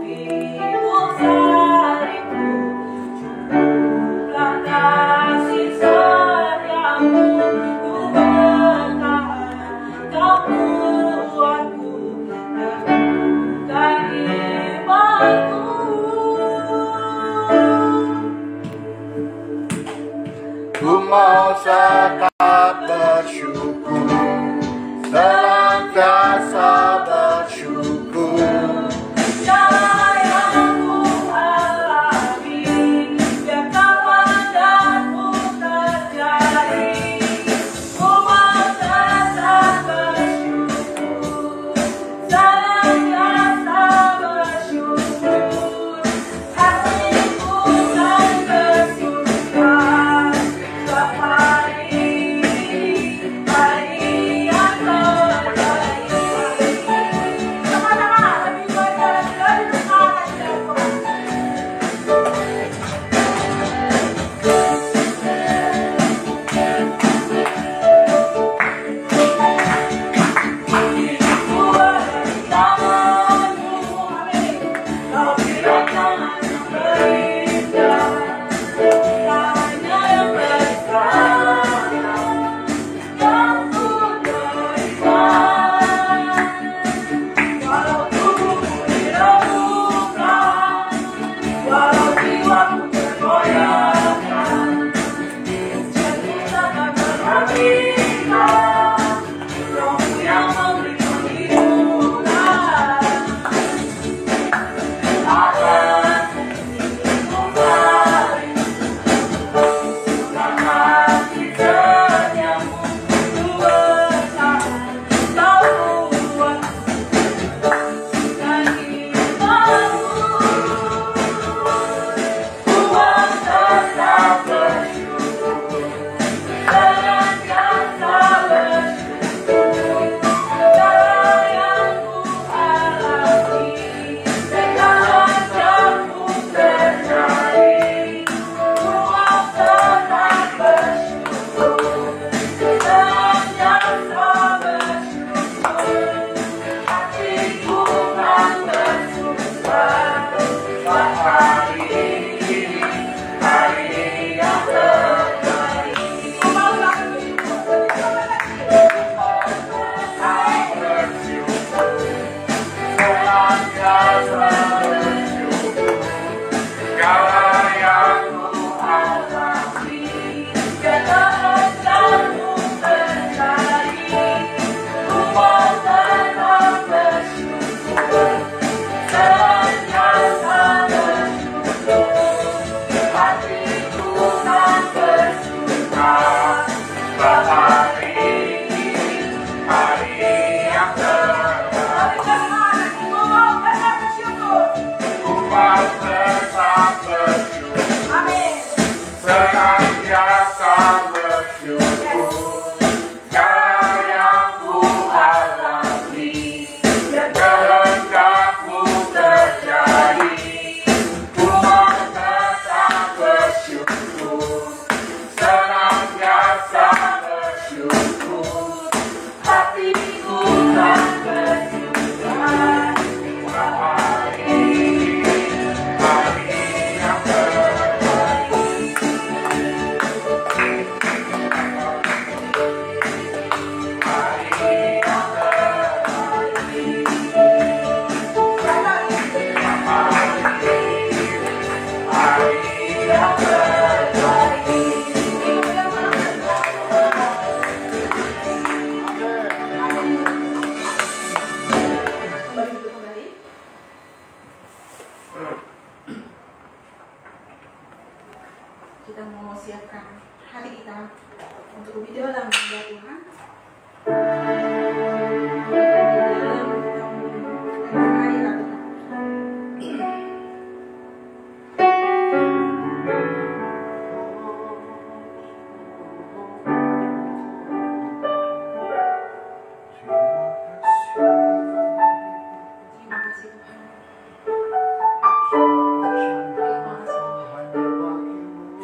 Ku mau tetap bersyukur, senantiasa bersyukur. Segala yang ku alami, biar kapan dan ku terjadi, ku mau tetap bersyukur, senantiasa bersyukur. Hatiku kan bersuka setiap hari, hari yang terbaik. Sama-sama, lebih banyak dari semangat dan hidupku ada di tanganmu, amin. Kau berikan yang terindah, hanya yang berikan yang ku berikan. Walau tubuhku diremukkan, walau jiwaku tergoyahkan, cinta tak terhentikan, Rohmu yang memberi penghiburan akan kembali dengan hati setiamu. Ku bertahan, kau kuat dan imanmu. Ku mau tetap bersyukur, senantiasa bersyukur. Segala yang ku alami, segala yang ku terjadi, ku mau tetap bersyukur, senantiasa bersyukur. Hatiku kan bersuka buat hari ini, hari yang terbaik. Ku mau bersyukur, Senantiasa bersyukur, segala yang ku alami, kedatanganmu terjadi, ku mau tetap bersyukur, senantiasa bersyukur. Hatiku kan bersuka buat hari ini, hari yang terbaik. ku mau tetap bersyukur. Ku mau tetap bersyukur, Amin. senantiasa bersyukur, segala yang ku alami, kehendakmu terjadi. Ku mau tetap bersyukur, senantiasa bersyukur. Hatiku kan bersuka Buat hari ini, hari yang terbaik. Hari yang kita mau siapkan hati kita untuk lebih dalam mengenal Tuhan. Lebih dalam kita menghadirat Tuhan. Terima kasih Tuhan. Terima kasih Tuhan. Terima kasih.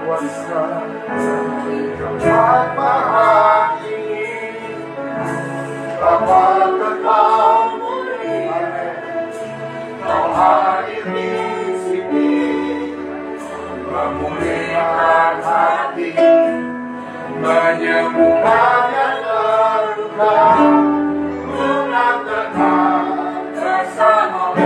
kuasa Bapa hati Bapa kekal Kau hadir di sini memulihkan hati menyembuhkan yang terluka luka tenang bersamamu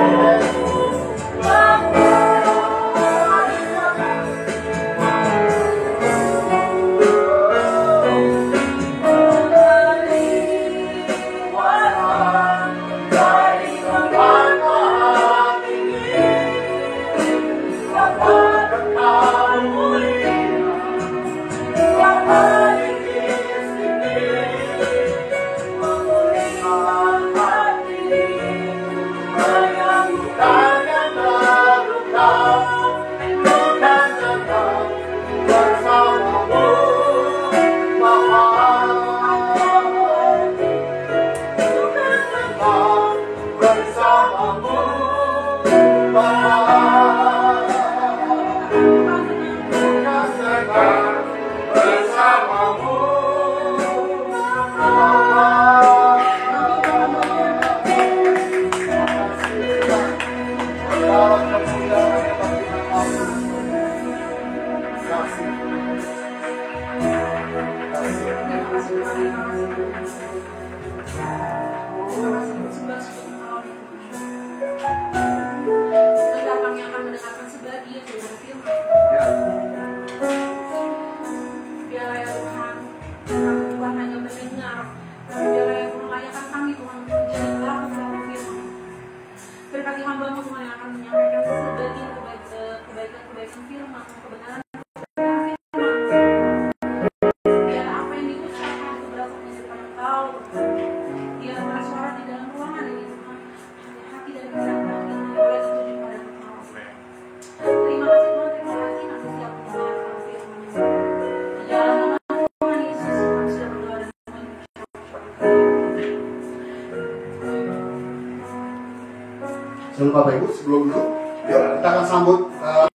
Bapak Ibu, sebelum dulu, kita akan sambut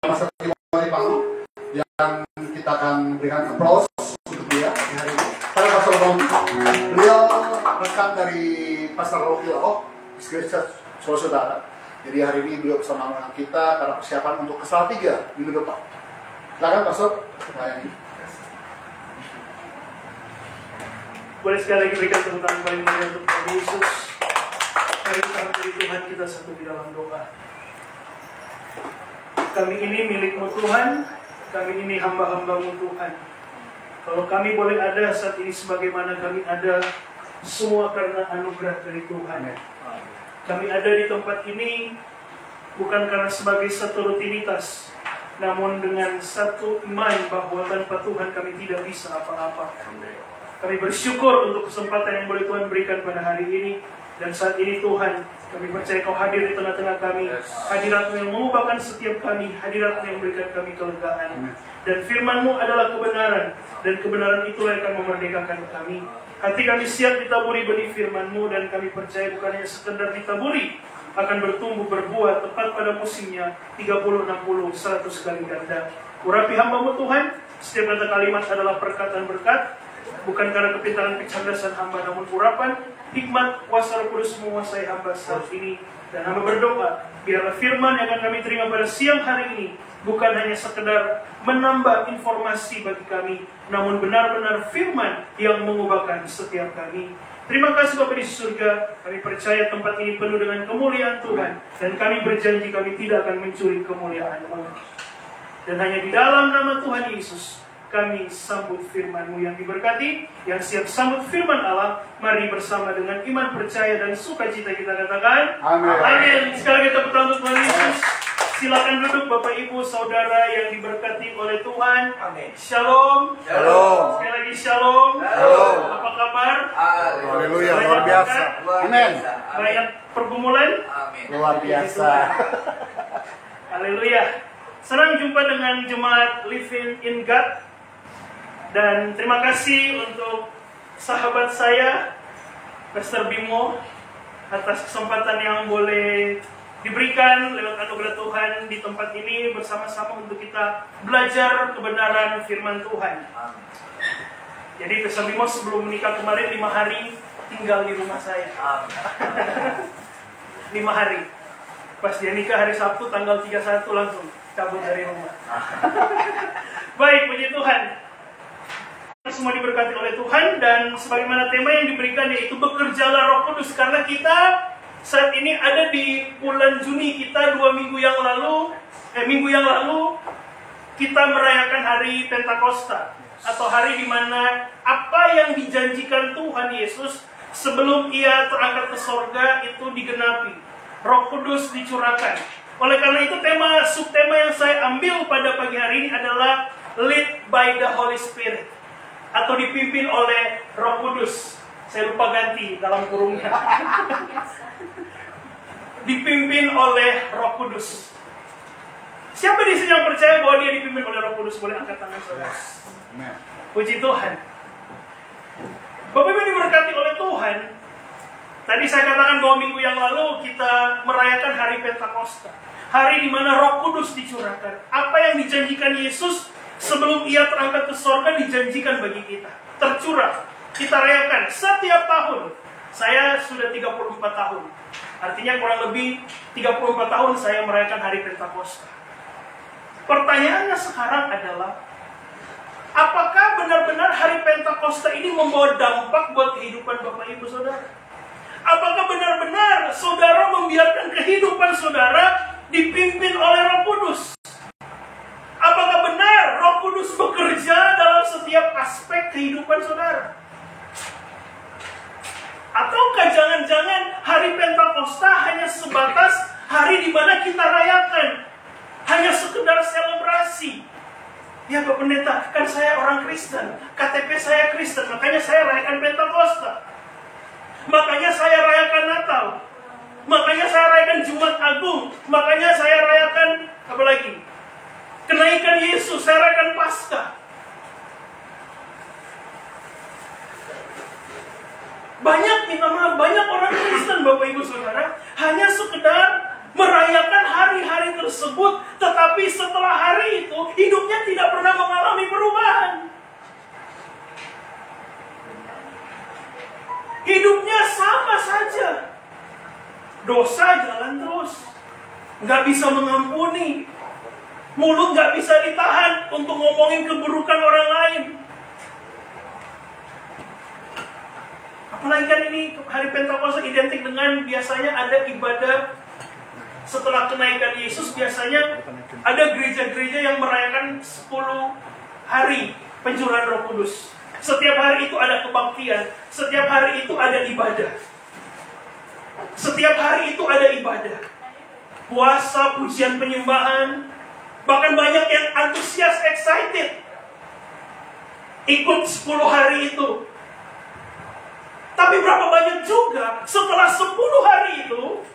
Pastor Timothy Pangno yang kita akan berikan applause untuk dia di hari ini. Karena Pastor Timothy, beliau rekan dari Pastor Rocky Laok, Church, saudara. Jadi hari ini beliau bersama dengan kita karena persiapan untuk ke Salatiga minggu depan. Silakan Pastor, melayani. Boleh sekali lagi berikan tepuk tangan paling meriah untuk Tuhan Yesus. Mari kita beri Tuhan kita satu di dalam doa. Kami ini milik-Mu Tuhan, kami ini hamba-hamba-Mu Tuhan. Kalau kami boleh ada saat ini sebagaimana kami ada, semua karena anugerah dari Tuhan. Kami ada di tempat ini bukan karena sebagai satu rutinitas, namun dengan satu iman bahwa tanpa Tuhan kami tidak bisa apa-apa. Kami bersyukur untuk kesempatan yang boleh Tuhan berikan pada hari ini. Dan saat ini Tuhan, kami percaya Kau hadir di tengah-tengah kami. Hadirat-Mu yang mengubahkan setiap kami, hadirat-Mu yang memberikan kami kelegaan. Dan firman-Mu adalah kebenaran, dan kebenaran itulah yang akan memerdekakan kami. Hati kami siap ditaburi benih firman-Mu, dan kami percaya bukan hanya sekedar ditaburi, akan bertumbuh berbuah tepat pada musimnya 30, 60, 100 kali ganda. Urapi hamba-Mu Tuhan, setiap kata kalimat adalah perkataan berkat, bukan karena kepintaran kecerdasan hamba, namun urapan hikmat kuasa Roh Kudus menguasai hamba saat ini. Dan hamba berdoa, biarlah firman yang akan kami terima pada siang hari ini bukan hanya sekedar menambah informasi bagi kami, namun benar-benar firman yang mengubahkan setiap kami. Terima kasih Bapa di surga, kami percaya tempat ini penuh dengan kemuliaan Tuhan, dan kami berjanji kami tidak akan mencuri kemuliaan-Mu. Dan hanya di dalam nama Tuhan Yesus kami sambut firman-Mu yang diberkati. Yang siap sambut firman Allah, mari bersama dengan iman, percaya, dan sukacita kita katakan Amin. Amin. Sekali kita bertanya untuk Tuhan Yesus. Silakan duduk Bapak Ibu Saudara yang diberkati oleh Tuhan. Amin. Shalom. Shalom. Sekali lagi shalom. Shalom. Apa kabar? Haleluya, luar biasa. Amin. Banyak pergumulan? Amin. Luar biasa. Haleluya. Senang jumpa dengan jemaat Living in God. Dan terima kasih untuk sahabat saya, Pastor Bimo, atas kesempatan yang boleh diberikan lewat anugerah Tuhan di tempat ini bersama-sama untuk kita belajar kebenaran firman Tuhan. Jadi Pastor Bimo sebelum menikah kemarin 5 hari tinggal di rumah saya. 5 hari. Pas dia nikah hari Sabtu tanggal 31 langsung cabut dari rumah. Baik, puji Tuhan. Semua diberkati oleh Tuhan, dan sebagaimana tema yang diberikan yaitu bekerjalah Roh Kudus, karena kita saat ini ada di bulan Juni. Kita 2 minggu yang lalu kita merayakan hari Pentakosta, atau hari di mana apa yang dijanjikan Tuhan Yesus sebelum Ia terangkat ke sorga itu digenapi. Roh Kudus dicurahkan. Oleh karena itu subtema yang saya ambil pada pagi hari ini adalah Lead by the Holy Spirit, atau dipimpin oleh Roh Kudus. Saya lupa ganti dalam kurungnya. Dipimpin oleh Roh Kudus. Siapa di sini yang percaya bahwa dia dipimpin oleh Roh Kudus? Boleh angkat tangan saudara. Puji Tuhan. Bapak Ibu diberkati oleh Tuhan. Tadi saya katakan 2 minggu yang lalu kita merayakan hari Pentakosta, hari di mana Roh Kudus dicurahkan. Apa yang dijanjikan Yesus sebelum Ia terangkat ke sorga dijanjikan bagi kita, tercurah. Kita rayakan setiap tahun. Saya sudah 34 tahun. Artinya kurang lebih 34 tahun saya merayakan hari Pentakosta. Pertanyaannya sekarang adalah, apakah benar-benar hari Pentakosta ini membawa dampak buat kehidupan Bapak Ibu Saudara? Apakah benar-benar saudara membiarkan kehidupan saudara dipimpin oleh Roh Kudus? Apakah benar Roh Kudus bekerja dalam setiap aspek kehidupan saudara? Ataukah jangan-jangan hari Pentakosta hanya sebatas hari di mana kita rayakan, hanya sekedar selebrasi? Ya Pak Pendeta, kan saya orang Kristen, KTP saya Kristen, makanya saya rayakan Pentakosta. Makanya saya rayakan Natal. Makanya saya rayakan Jumat Agung. Makanya saya rayakan apa lagi? Kenaikan Yesus, saya rayakan Paskah. Banyak orang Kristen Bapak Ibu Saudara hanya sekedar merayakan hari-hari tersebut, tetapi setelah hari itu hidupnya tidak pernah mengalami perubahan. Hidupnya sama saja. Dosa jalan terus. Nggak bisa mengampuni. Mulut nggak bisa ditahan untuk ngomongin keburukan orang lain. Apalagi kan ini hari Pentakosta identik dengan biasanya ada ibadah setelah kenaikan Yesus. Biasanya ada gereja-gereja yang merayakan 10 hari pencurahan Roh Kudus. Setiap hari itu ada kebaktian. Setiap hari itu ada ibadah. Setiap hari itu ada ibadah. Puasa, pujian, penyembahan. Bahkan banyak yang antusias, excited ikut 10 hari itu. Tapi berapa banyak juga setelah 10 hari itu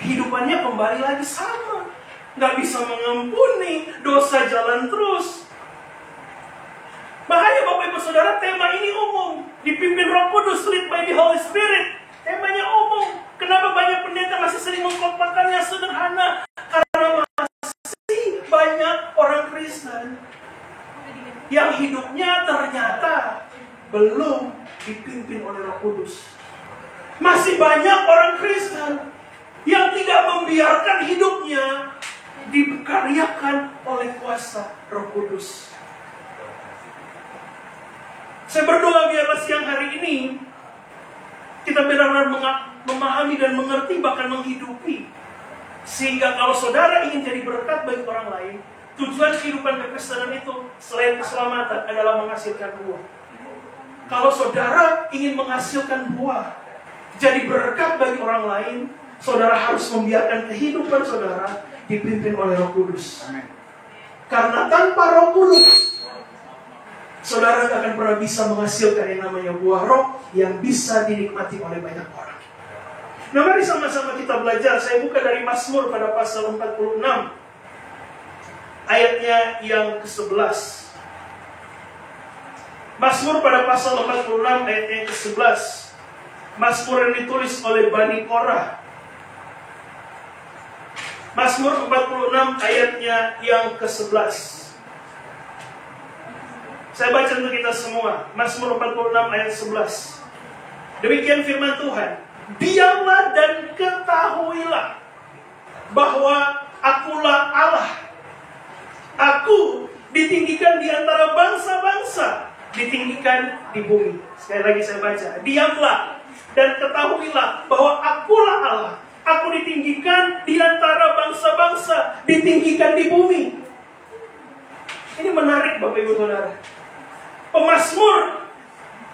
hidupannya kembali lagi sama. Nggak bisa mengampuni, dosa jalan terus. Makanya Bapak Ibu Saudara, tema ini umum. Dipimpin Roh Kudus, lead by the Holy Spirit. Temanya umum. Kenapa banyak pendeta masih sering mengkompakannya sederhana? Karena masih banyak orang Kristen yang hidupnya ternyata belum dipimpin oleh Roh Kudus. Masih banyak orang Kristen yang tidak membiarkan hidupnya dikaryakan oleh kuasa Roh Kudus. Saya berdoa biarlah siang hari ini kita benar-benar memahami dan mengerti, bahkan menghidupi, sehingga kalau saudara ingin jadi berkat bagi orang lain, tujuan kehidupan kekristenan itu selain keselamatan adalah menghasilkan buah. Kalau saudara ingin menghasilkan buah, jadi berkat bagi orang lain, saudara harus membiarkan kehidupan saudara dipimpin oleh Roh Kudus. Karena tanpa Roh Kudus, saudara tidak akan pernah bisa menghasilkan yang namanya buah roh yang bisa dinikmati oleh banyak orang. Nah, mari sama-sama kita belajar. Saya buka dari Mazmur pada pasal 46. Ayatnya yang ke-11. Mazmur pada pasal 46 ayatnya yang ke-11. Mazmur yang ditulis oleh Bani Korah. Mazmur 46 ayatnya yang ke-11. Saya baca untuk kita semua. Mazmur 46 ayat 11. Demikian firman Tuhan. Diamlah dan ketahuilah bahwa akulah Allah. Aku ditinggikan di antara bangsa-bangsa, ditinggikan di bumi. Sekali lagi saya baca. Diamlah dan ketahuilah bahwa akulah Allah. Aku ditinggikan di antara bangsa-bangsa, ditinggikan di bumi. Ini menarik Bapak Ibu Saudara. Pemazmur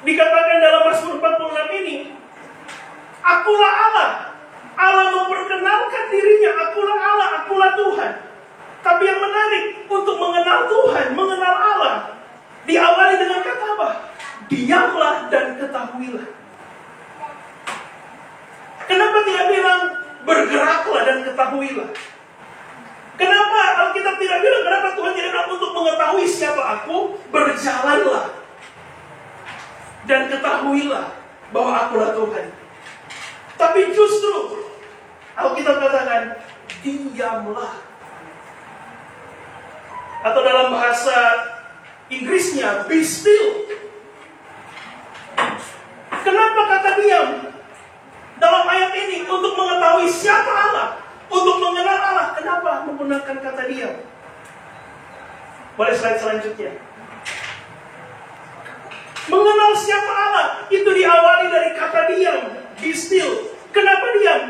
dikatakan dalam Mazmur 46 ini, akulah Allah. Allah memperkenalkan dirinya, akulah Allah, akulah Tuhan. Tapi yang menarik, untuk mengenal Tuhan, mengenal Allah, diawali dengan kata apa? Diamlah dan ketahuilah. Kenapa tidak bilang bergeraklah dan ketahuilah? Kenapa Alkitab tidak bilang, kenapa Tuhan tidak bilang untuk mengetahui siapa aku? Berjalanlah dan ketahuilah bahwa akulah Tuhan. Tapi justru Alkitab katakan, diamlah. Atau dalam bahasa Inggrisnya, be still. Kenapa kata diam? Dalam ayat ini, untuk mengetahui siapa Allah, untuk mengenal Allah, kenapa menggunakan kata diam? Boleh slide selanjutnya. Mengenal siapa Allah, itu diawali dari kata diam, be still. Kenapa diam?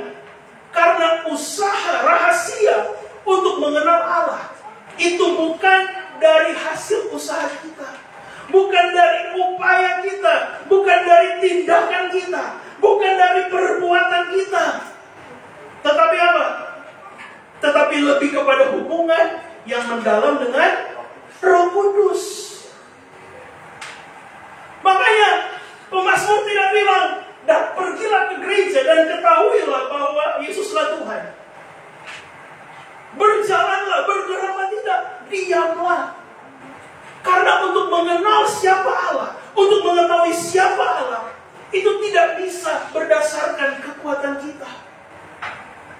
Karena usaha rahasia untuk mengenal Allah itu bukan dari hasil usaha kita, bukan dari upaya kita, bukan dari tindakan kita, bukan dari perbuatan kita. Tetapi apa? Tetapi lebih kepada hubungan yang mendalam dengan Roh Kudus. Makanya pemazmur tidak bilang, dan pergilah ke gereja dan ketahuilah bahwa Yesuslah Tuhan. Berjalanlah, bergeraklah, tidak, diamlah. Karena untuk mengenal siapa Allah, untuk mengetahui siapa Allah, itu tidak bisa berdasarkan kekuatan kita.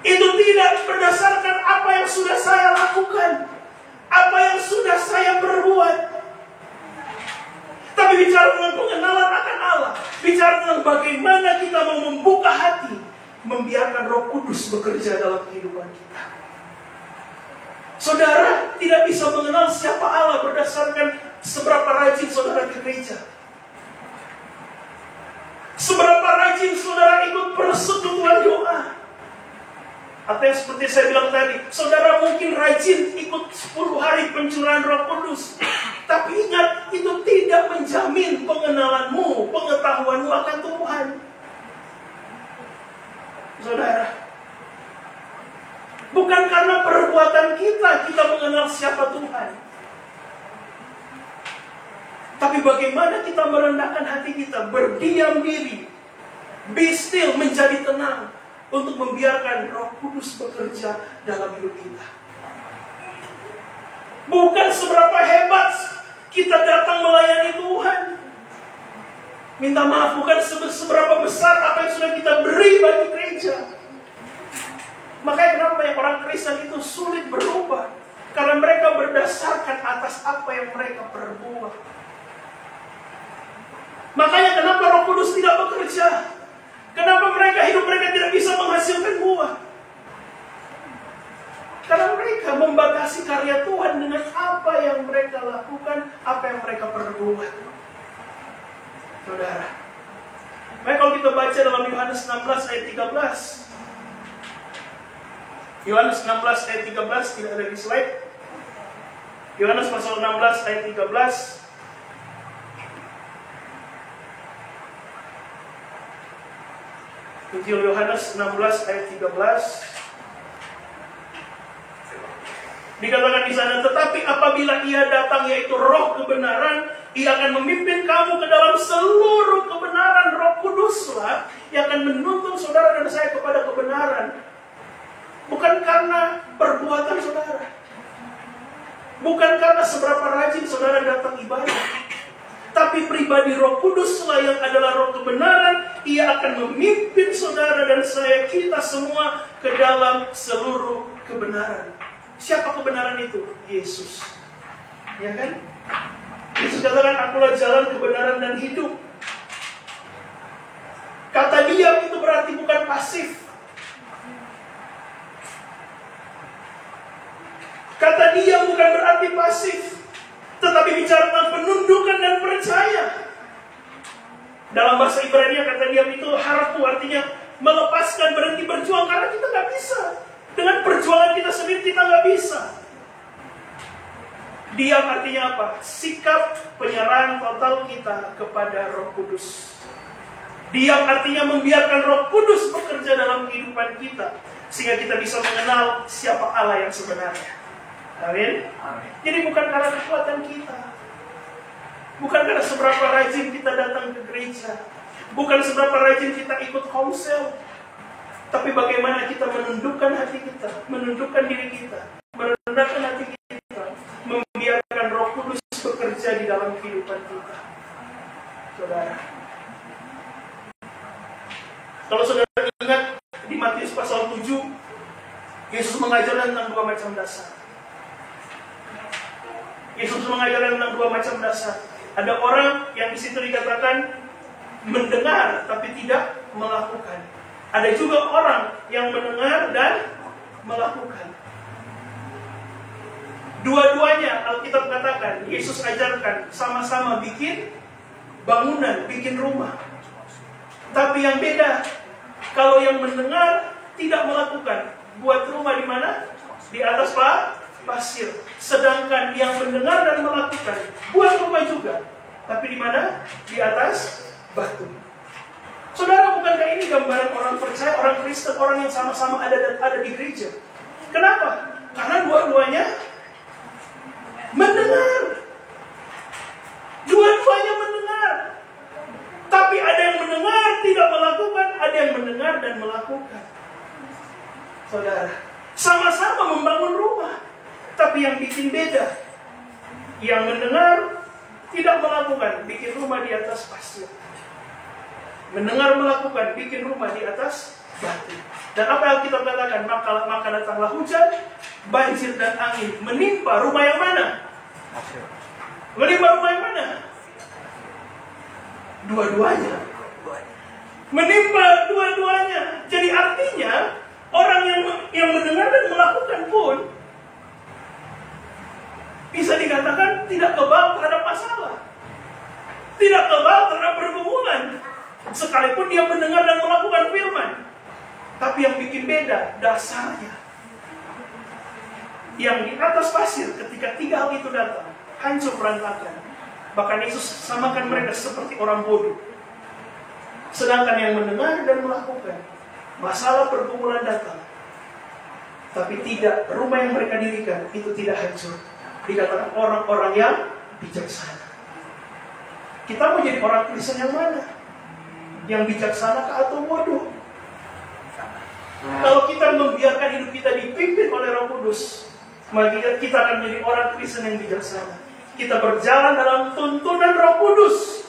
Itu tidak berdasarkan apa yang sudah saya lakukan, apa yang sudah saya perbuat. Tapi bicara tentang pengenalan akan Allah, bicara tentang bagaimana kita mau membuka hati, membiarkan Roh Kudus bekerja dalam kehidupan kita. Saudara tidak bisa mengenal siapa Allah berdasarkan seberapa rajin saudara ke gereja, seberapa rajin saudara ikut persekutuan doa. Atau yang seperti saya bilang tadi, saudara mungkin rajin ikut 10 hari pencurahan Roh Kudus. Tapi ingat, itu tidak menjamin pengenalanmu, pengetahuanmu akan Tuhan. Saudara, bukan karena perbuatan kita mengenal siapa Tuhan. Tapi bagaimana kita merendahkan hati kita, berdiam diri, be still, menjadi tenang, untuk membiarkan Roh Kudus bekerja dalam hidup kita. Bukan seberapa hebat kita datang melayani Tuhan. Minta maaf, bukan seberapa besar apa yang sudah kita beri bagi gereja. Makanya kenapa banyak orang Kristen itu sulit berubah? Karena mereka berdasarkan atas apa yang mereka perbuat. Makanya kenapa Roh Kudus tidak bekerja? Kenapa hidup mereka tidak bisa menghasilkan buah? Karena mereka membatasi karya Tuhan dengan apa yang mereka lakukan, apa yang mereka perbuat. Saudara, maka kalau kita baca dalam Yohanes 16 ayat 13, Yohanes 16 ayat 13 tidak ada di slide. Yohanes pasal 16 ayat 13. Injil Yohanes 16 ayat 13. Dikatakan di sana, tetapi apabila Ia datang, yaitu Roh kebenaran, Ia akan memimpin kamu ke dalam seluruh kebenaran. Roh Kuduslah yang akan menuntun saudara dan saya kepada kebenaran. Bukan karena perbuatan saudara, bukan karena seberapa rajin saudara datang ibadah, tapi pribadi Roh Kuduslah yang adalah Roh kebenaran. Ia akan memimpin saudara dan saya, kita semua, ke dalam seluruh kebenaran. Siapa kebenaran itu? Yesus. Ya kan? Yesus katakan, akulah jalan, kebenaran, dan hidup. Kata diam itu berarti bukan pasif. Kata diam bukan berarti pasif, tetapi bicara tentang penundukan dan percaya. Dalam bahasa Ibrani kata diam itu harap, artinya melepaskan, berhenti berjuang, karena kita nggak bisa. Dengan perjuangan kita sendiri kita nggak bisa. Diam artinya apa? Sikap penyerahan total kita kepada Roh Kudus. Diam artinya membiarkan Roh Kudus bekerja dalam kehidupan kita, sehingga kita bisa mengenal siapa Allah yang sebenarnya. Amin. Jadi bukan karena kekuatan kita, bukan karena seberapa rajin kita datang ke gereja, bukan seberapa rajin kita ikut komsel, tapi bagaimana kita menundukkan hati kita, menundukkan diri kita, merendahkan hati kita, membiarkan Roh Kudus bekerja di dalam kehidupan kita. Saudara, kalau saudara ingat di Matius pasal 7, Yesus mengajarkan tentang dua macam dasar. Yesus mengajarkan tentang dua macam dasar. Ada orang yang di situ dikatakan mendengar tapi tidak melakukan. Ada juga orang yang mendengar dan melakukan. Dua-duanya Alkitab katakan, Yesus ajarkan sama-sama bikin bangunan, bikin rumah. Tapi yang beda, kalau yang mendengar tidak melakukan, buat rumah di mana? Di atas pasir. Sedangkan yang mendengar dan melakukan, buat rumah juga, tapi di mana? Di atas batu. Saudara, bukankah ini gambaran orang percaya, orang Kristen, orang yang sama-sama ada di gereja? Kenapa? Karena dua-duanya mendengar. Dua-duanya mendengar. Tapi ada yang mendengar tidak melakukan, ada yang mendengar dan melakukan. Saudara, sama-sama membangun rumah, tapi yang bikin beda. Yang mendengar tidak melakukan, bikin rumah di atas pasir. Mendengar melakukan, bikin rumah di atas batu. Dan apa yang kita katakan? Maka datanglah hujan, banjir dan angin menimpa rumah yang mana? Menimpa rumah yang mana? Dua-duanya. Menimpa dua-duanya. Jadi artinya orang yang mendengar dan melakukan pun bisa dikatakan tidak kebal terhadap masalah, tidak kebal terhadap pergumulan, sekalipun dia mendengar dan melakukan firman. Tapi yang bikin beda dasarnya. Yang di atas pasir, ketika tiga hal itu datang, hancur berantakan. Bahkan Yesus samakan mereka seperti orang bodoh. Sedangkan yang mendengar dan melakukan, masalah pergumulan datang, tapi tidak, rumah yang mereka dirikan itu tidak hancur. Dikatakan orang-orang yang bijaksana. Kita mau jadi orang Kristen yang mana? Yang bijaksana atau bodoh? Kalau kita membiarkan hidup kita dipimpin oleh Roh Kudus, maka kita akan menjadi orang Kristen yang bijaksana. Kita berjalan dalam tuntunan Roh Kudus,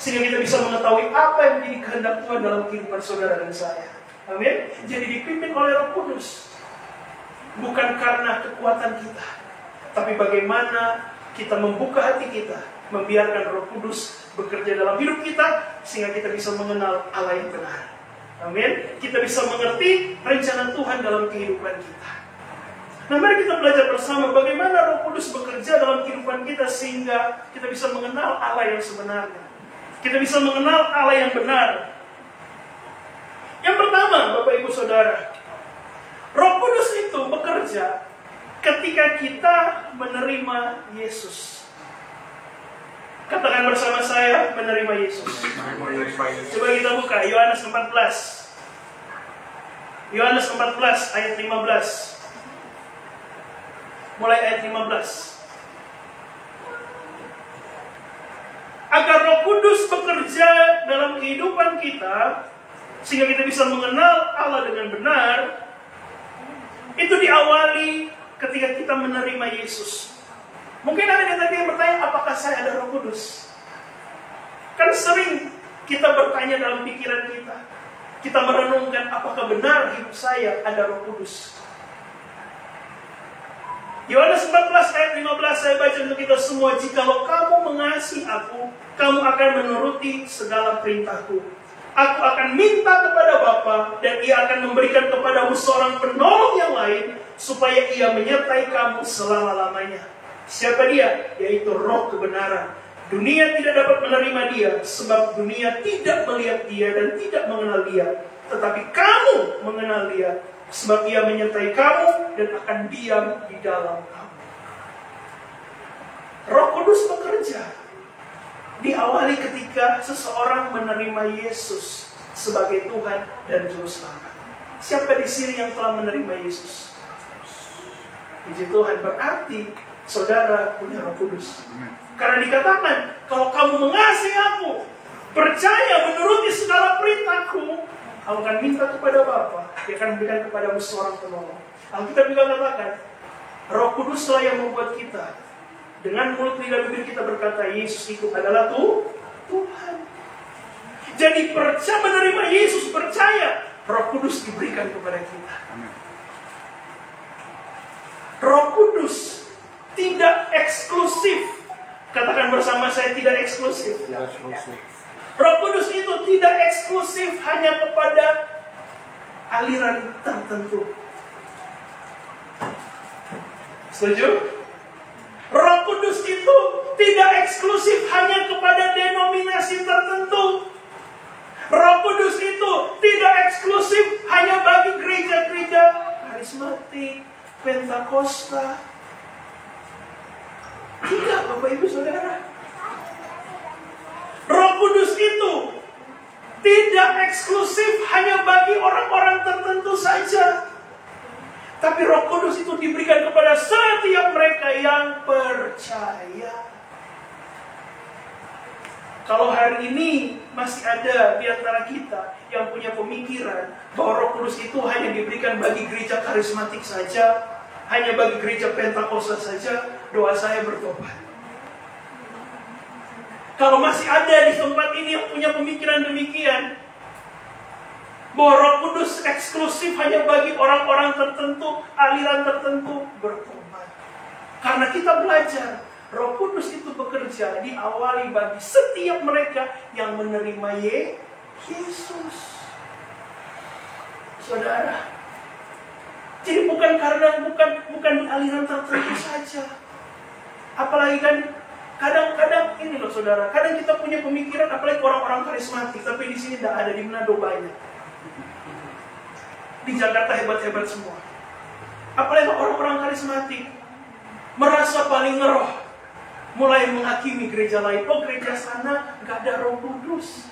sehingga kita bisa mengetahui apa yang menjadi kehendak Tuhan dalam kehidupan saudara dan saya. Amin. Jadi dipimpin oleh Roh Kudus, bukan karena kekuatan kita, tapi bagaimana kita membuka hati kita, membiarkan Roh Kudus bekerja dalam hidup kita, sehingga kita bisa mengenal Allah yang benar. Amin. Kita bisa mengerti rencana Tuhan dalam kehidupan kita. Nah, mari kita belajar bersama bagaimana Roh Kudus bekerja dalam kehidupan kita, sehingga kita bisa mengenal Allah yang sebenarnya. Kita bisa mengenal Allah yang benar. Yang pertama, Bapak Ibu Saudara, Roh Kudus itu bekerja ketika kita menerima Yesus. Katakan bersama saya, menerima Yesus. Coba kita buka Yohanes 14. Yohanes 14 ayat 15. Mulai ayat 15. Agar Roh Kudus bekerja dalam kehidupan kita, sehingga kita bisa mengenal Allah dengan benar, itu diawali ketika kita menerima Yesus. Mungkin ada yang tadi yang bertanya, apakah saya ada Roh Kudus? Kan sering kita bertanya dalam pikiran kita. Kita merenungkan, apakah benar hidup saya ada Roh Kudus? Yohanes 14 ayat 15 saya baca untuk kita semua. Jikalau kamu mengasihi aku, kamu akan menuruti segala perintahku. Aku akan minta kepada Bapa, dan Ia akan memberikan kepadamu seorang penolong yang lain, supaya Ia menyertai kamu selama-lamanya. Siapa Dia? Yaitu Roh kebenaran. Dunia tidak dapat menerima Dia, sebab dunia tidak melihat Dia dan tidak mengenal Dia. Tetapi kamu mengenal Dia, sebab Ia menyertai kamu dan akan diam di dalam kamu. Roh Kudus bekerja. Diawali ketika seseorang menerima Yesus sebagai Tuhan dan Juru Selamat. Siapa di sini yang telah menerima Yesus? Puji Tuhan, berarti saudara punya Roh Kudus. Karena dikatakan, kalau kamu mengasihi aku, percaya menuruti segala perintahku, kamu akan minta kepada Bapa, Dia akan memberikan kepadamu seorang penolong. Alkitab juga katakan, Roh Kuduslah yang membuat kita dengan mulut lidah bibir kita berkata, Yesus itu adalah Tuhan. Jadi percaya menerima Yesus, percaya Roh Kudus diberikan kepada kita. Roh Kudus tidak eksklusif. Katakan bersama saya, tidak eksklusif. Roh Kudus itu tidak eksklusif hanya kepada aliran tertentu. Setuju? Roh Kudus itu tidak eksklusif hanya kepada denominasi tertentu. Roh Kudus itu tidak eksklusif hanya bagi gereja-gereja karismatik, Pentakosta. Tidak, Bapak Ibu Saudara. Roh Kudus itu tidak eksklusif hanya bagi orang-orang tertentu saja. Tapi Roh Kudus itu diberikan kepada setiap mereka yang percaya. Kalau hari ini masih ada di antara kita yang punya pemikiran bahwa Roh Kudus itu hanya diberikan bagi gereja karismatik saja, hanya bagi gereja Pentakosta saja, doa saya bertobat. Kalau masih ada di tempat ini yang punya pemikiran demikian, bahwa Roh Kudus eksklusif hanya bagi orang-orang tertentu, aliran tertentu, bertobat. Karena kita belajar, Roh Kudus itu bekerja diawali bagi setiap mereka yang menerima Yesus. Saudara, jadi bukan di aliran tertentu saja. Apalagi kan kadang-kadang ini loh saudara, kadang kita punya pemikiran apalagi orang-orang karismatik, tapi di sini tidak ada, di Manado banyak. Di Jakarta hebat-hebat semua. Apalagi orang-orang karismatik merasa paling ngeroh, mulai menghakimi gereja lain. Oh, gereja sana gak ada Roh Kudus.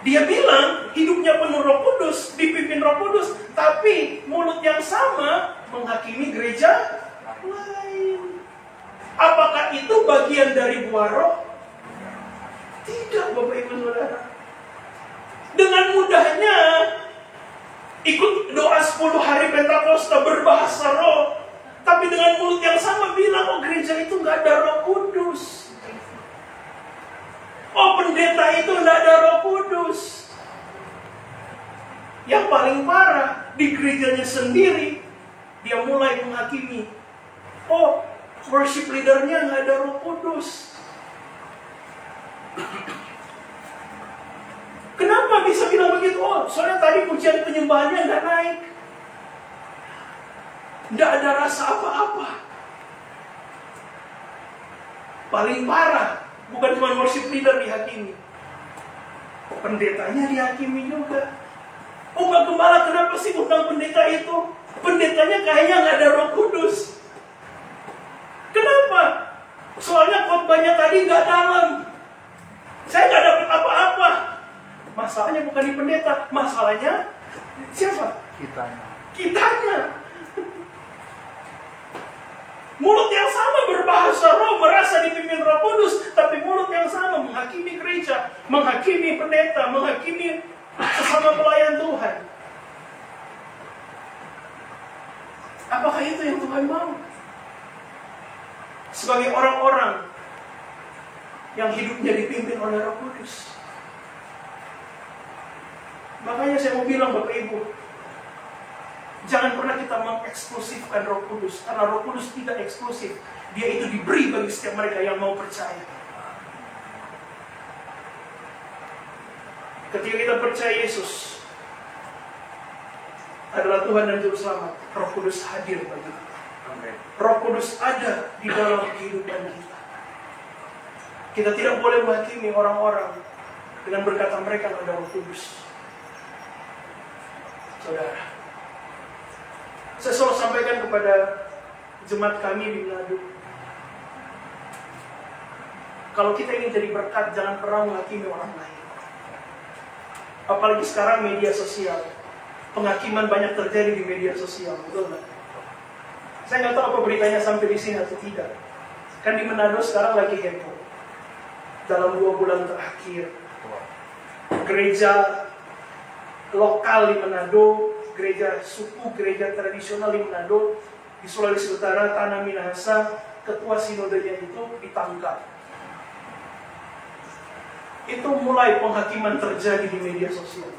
Dia bilang hidupnya penuh Roh Kudus, dipimpin Roh Kudus, tapi mulut yang sama menghakimi gereja lain. Apakah itu bagian dari buah Roh? Tidak, Bapak Ibu Saudara. Dengan mudahnya ikut doa 10 hari Pentakosta berbahasa roh, tapi dengan mulut yang sama bilang, oh gereja itu nggak ada Roh Kudus. Oh pendeta itu nggak ada Roh Kudus. Yang paling parah, di gerejanya sendiri dia mulai menghakimi. Oh worship leadernya nggak ada Roh Kudus. Kenapa bisa bilang begitu? Oh, soalnya tadi pujian penyembahannya nggak naik. Nggak ada rasa apa-apa. Paling parah, bukan cuma worship leader dihakimi, pendetanya dihakimi juga. Oh, Pak Gembala, kenapa sih undang pendeta itu? Pendetanya kayaknya nggak ada Roh Kudus. Kenapa? Soalnya khotbahnya tadi nggak dalam. Saya nggak dapat apa-apa. Masalahnya bukan di pendeta, masalahnya siapa? Kitanya. Mulut yang sama berbahasa roh, merasa dipimpin Roh Kudus, tapi mulut yang sama menghakimi gereja, menghakimi pendeta, menghakimi sesama pelayan Tuhan. Apakah itu yang Tuhan mau? Sebagai orang-orang yang hidupnya dipimpin oleh Roh Kudus. Makanya saya mau bilang Bapak Ibu, Jangan pernah kita mengeksklusifkan Roh Kudus, karena Roh Kudus tidak eksklusif. Dia itu diberi bagi setiap mereka yang mau percaya. Ketika kita percaya Yesus adalah Tuhan dan Juru Selamat, Roh Kudus hadir bagi kita. Roh Kudus ada di dalam kehidupan kita. Kita tidak boleh menghakimi orang-orang dengan berkata mereka ada Roh Kudus. Saudara, saya selalu sampaikan kepada jemaat kami di Manado, kalau kita ingin jadi berkat, jangan pernah menghakimi orang lain. Apalagi sekarang media sosial, penghakiman banyak terjadi di media sosial, betul nggak? Saya nggak tahu apa beritanya sampai di sini atau tidak. Kan di Manado sekarang lagi heboh. Dalam 2 bulan terakhir, gereja lokal di Manado, gereja suku, gereja tradisional di Manado, di Sulawesi Utara, Tanah Minahasa, ketua sinodenya itu ditangkap. Itu mulai penghakiman terjadi di media sosial.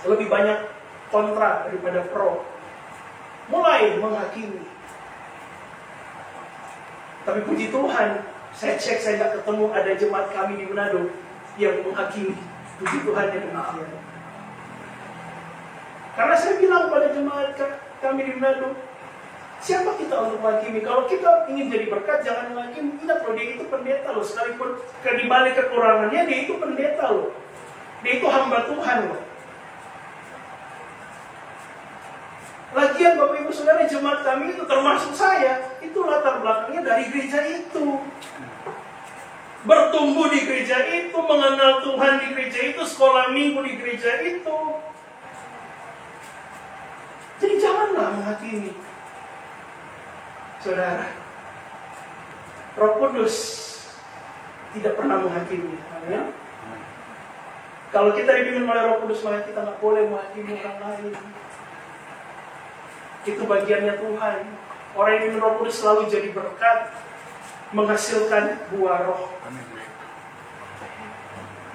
Lebih banyak kontra daripada pro. Mulai menghakimi. Tapi puji Tuhan, saya cek, saya nggak ketemu ada jemaat kami di Manado yang menghakimi. Puji Tuhan yang demikian. Karena saya bilang pada jemaat kami di Manado, siapa kita untuk menghakimi? Kalau kita ingin jadi berkat, jangan menghakimi. Ingat loh, dia itu pendeta loh. Sekalipun di balik kekurangannya, dia itu pendeta loh. Dia itu hamba Tuhan loh. Lagian Bapak Ibu Saudara, jemaat kami itu termasuk saya, itu latar belakangnya dari gereja itu. Bertumbuh di gereja itu, mengenal Tuhan di gereja itu, sekolah minggu di gereja itu. Jadi janganlah menghakimi. Saudara, Roh Kudus tidak pernah menghakimi. Amin. Kalau kita dipimpin oleh Roh Kudus, maka kita nggak boleh menghakimi orang lain. Itu bagiannya Tuhan. Orang yang dipimpin Roh Kudus selalu jadi berkat, menghasilkan buah Roh.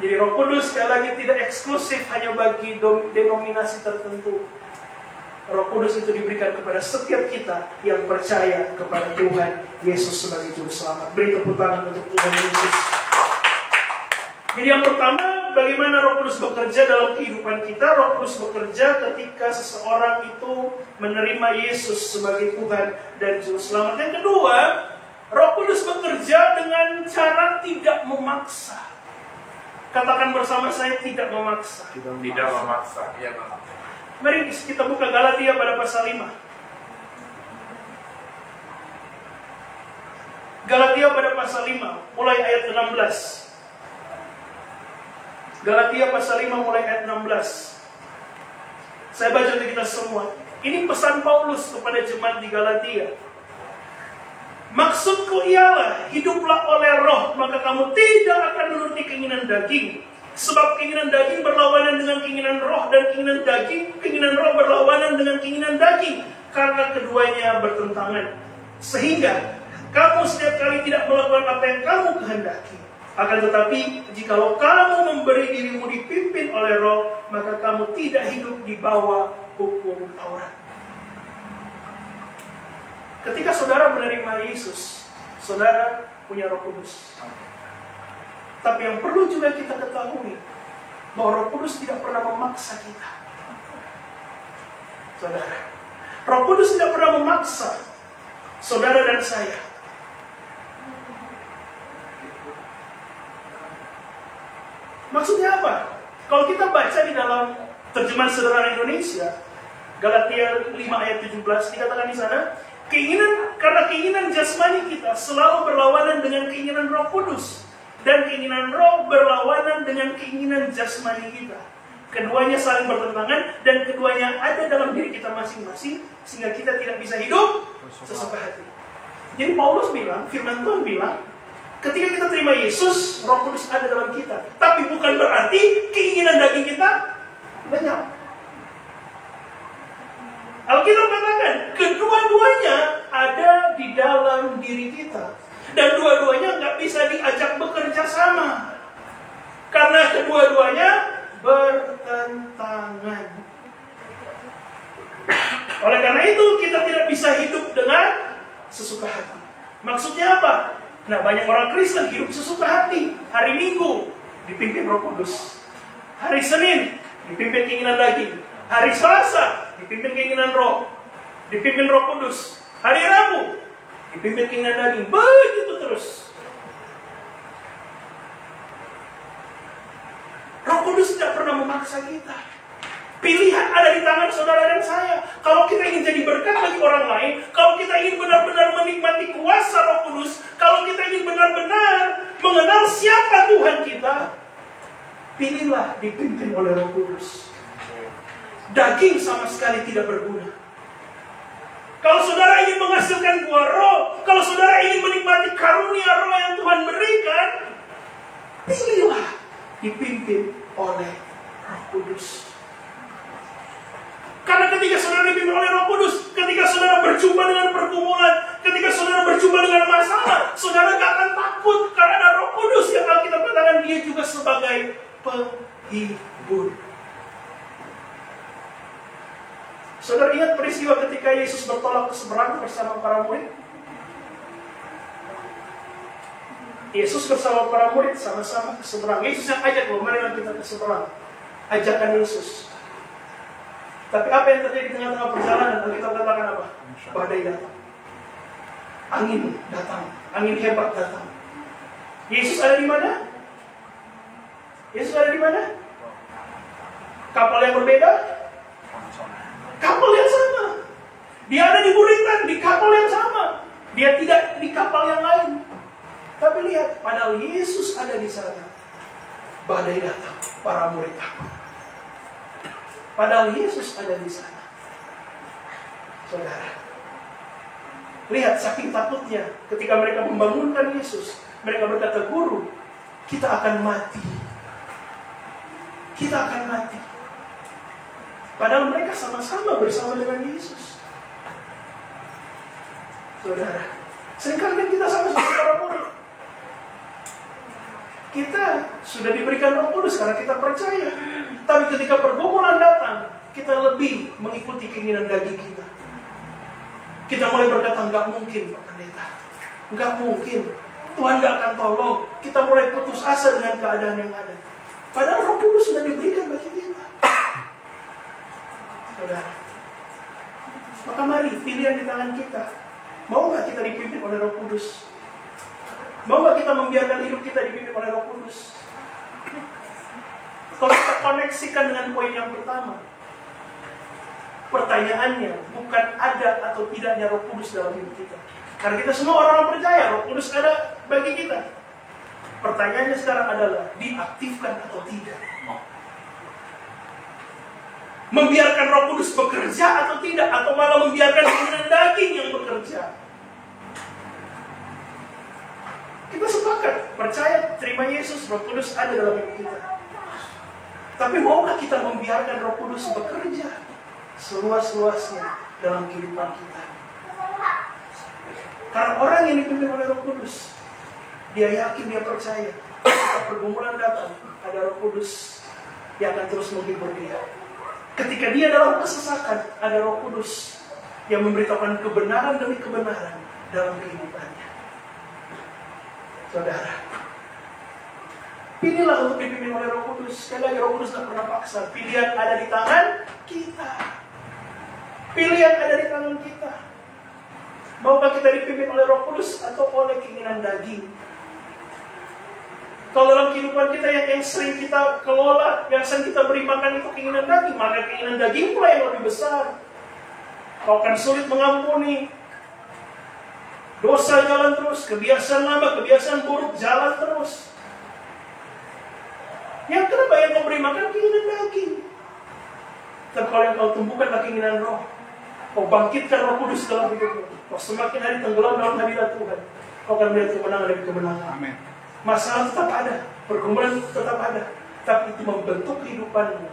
Jadi Roh Kudus sekali lagi tidak eksklusif hanya bagi denominasi tertentu. Roh Kudus itu diberikan kepada setiap kita yang percaya kepada Tuhan Yesus sebagai Juru Selamat. Beri tepuk tangan untuk Tuhan Yesus. Jadi yang pertama, bagaimana Roh Kudus bekerja dalam kehidupan kita? Roh Kudus bekerja ketika seseorang itu menerima Yesus sebagai Tuhan dan Juru Selamat. Yang kedua, Roh Kudus bekerja dengan cara tidak memaksa. Katakan bersama saya, tidak memaksa. Tidak memaksa. Ya, Bang. Mari kita buka Galatia pada pasal 5. Galatia pada pasal 5, mulai ayat 16. Galatia pasal 5 mulai ayat 16. Saya baca untuk kita semua. Ini pesan Paulus kepada jemaat di Galatia. Maksudku ialah, hiduplah oleh Roh, maka kamu tidak akan menuruti keinginan daging. Sebab keinginan daging berlawanan dengan keinginan roh, dan keinginan roh berlawanan dengan keinginan daging, karena keduanya bertentangan. Sehingga kamu setiap kali tidak melakukan apa yang kamu kehendaki. Akan tetapi, jikalau kamu memberi dirimu dipimpin oleh Roh, maka kamu tidak hidup di bawah hukum Taurat. Ketika saudara menerima Yesus, saudara punya Roh Kudus. Tapi yang perlu juga kita ketahui, bahwa Roh Kudus tidak pernah memaksa kita. Saudara, Roh Kudus tidak pernah memaksa saudara dan saya. Maksudnya apa? Kalau kita baca di dalam terjemahan sederhana Indonesia, Galatia 5 ayat 17, dikatakan di sana, karena keinginan jasmani kita selalu berlawanan dengan keinginan Roh Kudus. Dan keinginan roh berlawanan dengan keinginan jasmani kita. Keduanya saling bertentangan dan keduanya ada dalam diri kita masing-masing, sehingga kita tidak bisa hidup sesuka hati. Jadi Paulus bilang, firman Tuhan bilang, ketika kita terima Yesus, Roh Kudus ada dalam kita. Tapi bukan berarti keinginan daging kita lenyap. Alkitab katakan, kedua-duanya ada di dalam diri kita. Dan dua-duanya nggak bisa diajak bekerja sama. Karena kedua-duanya bertentangan. Oleh karena itu kita tidak bisa hidup dengan sesuka hati. Maksudnya apa? Nah, banyak orang Kristen hidup sesuka hati. Hari Minggu dipimpin Roh Kudus. Hari Senin dipimpin keinginan daging. Hari Selasa dipimpin keinginan roh. Dipimpin Roh Kudus. Hari Rabu dipimpin keinginan daging. Begitu terus. Roh Kudus tidak pernah memaksa kita. Pilihan ada di tangan saudara dan saya. Kalau kita ingin jadi berkat bagi orang lain, kalau kita ingin benar-benar menikmati kuasa Roh Kudus, kalau kita ingin benar-benar mengenal siapa Tuhan kita, pilihlah dipimpin oleh Roh Kudus. Daging sama sekali tidak berguna. Kalau saudara ingin menghasilkan buah roh, kalau saudara ingin menikmati karunia roh yang Tuhan berikan, pilihlah dipimpin oleh Roh Kudus. Karena ketika saudara dipimpin oleh Roh Kudus, ketika saudara berjumpa dengan pergumulan, ketika saudara berjumpa dengan masalah, saudara gak akan takut karena ada Roh Kudus yang Alkitab katakan dia juga sebagai penghibur. Saudara ingat peristiwa ketika Yesus bertolak ke seberang bersama para murid? Yesus bersama para murid sama-sama ke seberang. Yesus yang ajak loh, marilah kita ke seberang. Ajakan Yesus. Tapi apa yang terjadi di tengah-tengah perjalanan? Alkitab katakan apa? Badai datang. Angin datang. Angin hebat datang. Yesus ada di mana? Yesus ada di mana? Kapal yang berbeda? Kapal yang sama. Dia ada di buritan, di kapal yang sama. Dia tidak di kapal yang lain. Tapi lihat, padahal Yesus ada di sana. Badai datang, para murid takut. Padahal Yesus ada di sana. Saudara, lihat saking takutnya ketika mereka membangunkan Yesus. Mereka berkata, Guru, kita akan mati. Kita akan mati. Padahal mereka sama-sama bersama dengan Yesus. Saudara, seringkali kita sama-sama para murid. Kita sudah diberikan Roh Kudus karena kita percaya. Tapi ketika pergumulan datang, kita lebih mengikuti keinginan daging kita. Kita mulai berkata, enggak mungkin Pak Pendeta. Enggak mungkin. Tuhan enggak akan tolong. Kita mulai putus asa dengan keadaan yang ada. Padahal Roh Kudus sudah diberikan bagi kita. Saudara, maka mari pilihan di tangan kita. Mau nggak kita dipimpin oleh Roh Kudus? Mau nggak kita membiarkan hidup kita dipimpin oleh Roh Kudus? Kalau kita koneksikan dengan poin yang pertama, pertanyaannya bukan ada atau tidaknya Roh Kudus dalam hidup kita. Karena kita semua orang percaya Roh Kudus ada bagi kita. Pertanyaannya sekarang adalah diaktifkan atau tidak? Membiarkan Roh Kudus bekerja atau tidak, atau malah membiarkan keinginan daging yang bekerja. Kita sepakat, percaya, terima Yesus, Roh Kudus ada dalam hidup kita. Tapi maukah kita membiarkan Roh Kudus bekerja seluas-luasnya dalam kehidupan kita? Karena orang yang dipimpin oleh Roh Kudus, dia yakin, dia percaya, ketika pergumulan datang, ada Roh Kudus yang akan terus menghibur dia. Ketika dia dalam kesesakan, ada Roh Kudus yang memberitahukan kebenaran demi kebenaran dalam kehidupannya. Saudara, pilihlah untuk dipimpin oleh Roh Kudus. Sekali lagi, Roh Kudus tidak pernah paksa. Pilihan ada di tangan kita. Pilihan ada di tangan kita. Maukah kita dipimpin oleh Roh Kudus atau oleh keinginan daging? Kalau dalam kehidupan kita yang sering kita kelola, yang sering kita beri makan itu keinginan daging, maka keinginan daging pula yang lebih besar. Kau akan sulit mengampuni. Dosa jalan terus, kebiasaan lama, kebiasaan buruk jalan terus. Yang kenapa yang kau beri makan keinginan daging? Dan kalau yang kau tumbuhkanlah keinginan roh, kau bangkitkan Roh Kudus dalam hidupmu, kau semakin hari tenggelam dalam hadirat Tuhan, kau akan melihat kemenangan demi kemenangan. Amin. Masalah tetap ada, pergumulan tetap ada, tapi itu membentuk kehidupanmu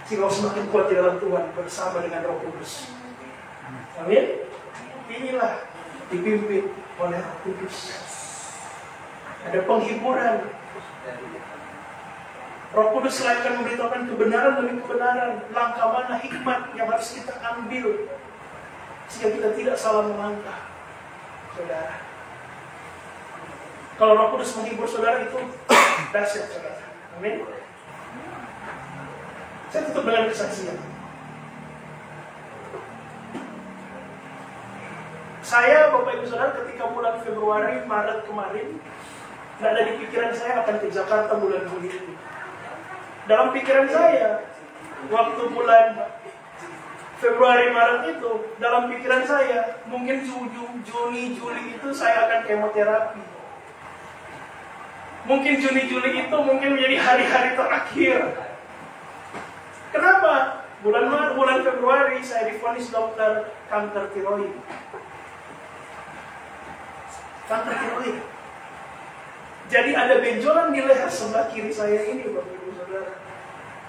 sehingga semakin kuat di dalam Tuhan bersama dengan Roh Kudus. Amin. Inilah dipimpin oleh Roh Kudus. Ada penghiburan. Roh Kudus akan memberitahukan kebenaran demi kebenaran, langkah mana hikmat yang harus kita ambil sehingga kita tidak salah melangkah, saudara. Kalau Roh Kudus menghibur saudara itu dahsyat, saudara. Amin. Saya tutup dengan kesaksian. Saya, Bapak Ibu Saudara, ketika bulan Februari, Maret kemarin, tidak ada di pikiran saya akan ke Jakarta bulan Juli ini. Dalam pikiran saya, waktu bulan Februari, Maret itu, dalam pikiran saya, mungkin Juni, Juli itu saya akan kemoterapi. Mungkin Juni, Juli itu mungkin menjadi hari-hari terakhir. Kenapa? Bulan Februari saya divonis dokter kanker tiroid. Kanker tiroid. Jadi ada benjolan di leher sebelah kiri saya ini, Bapak Ibu Saudara.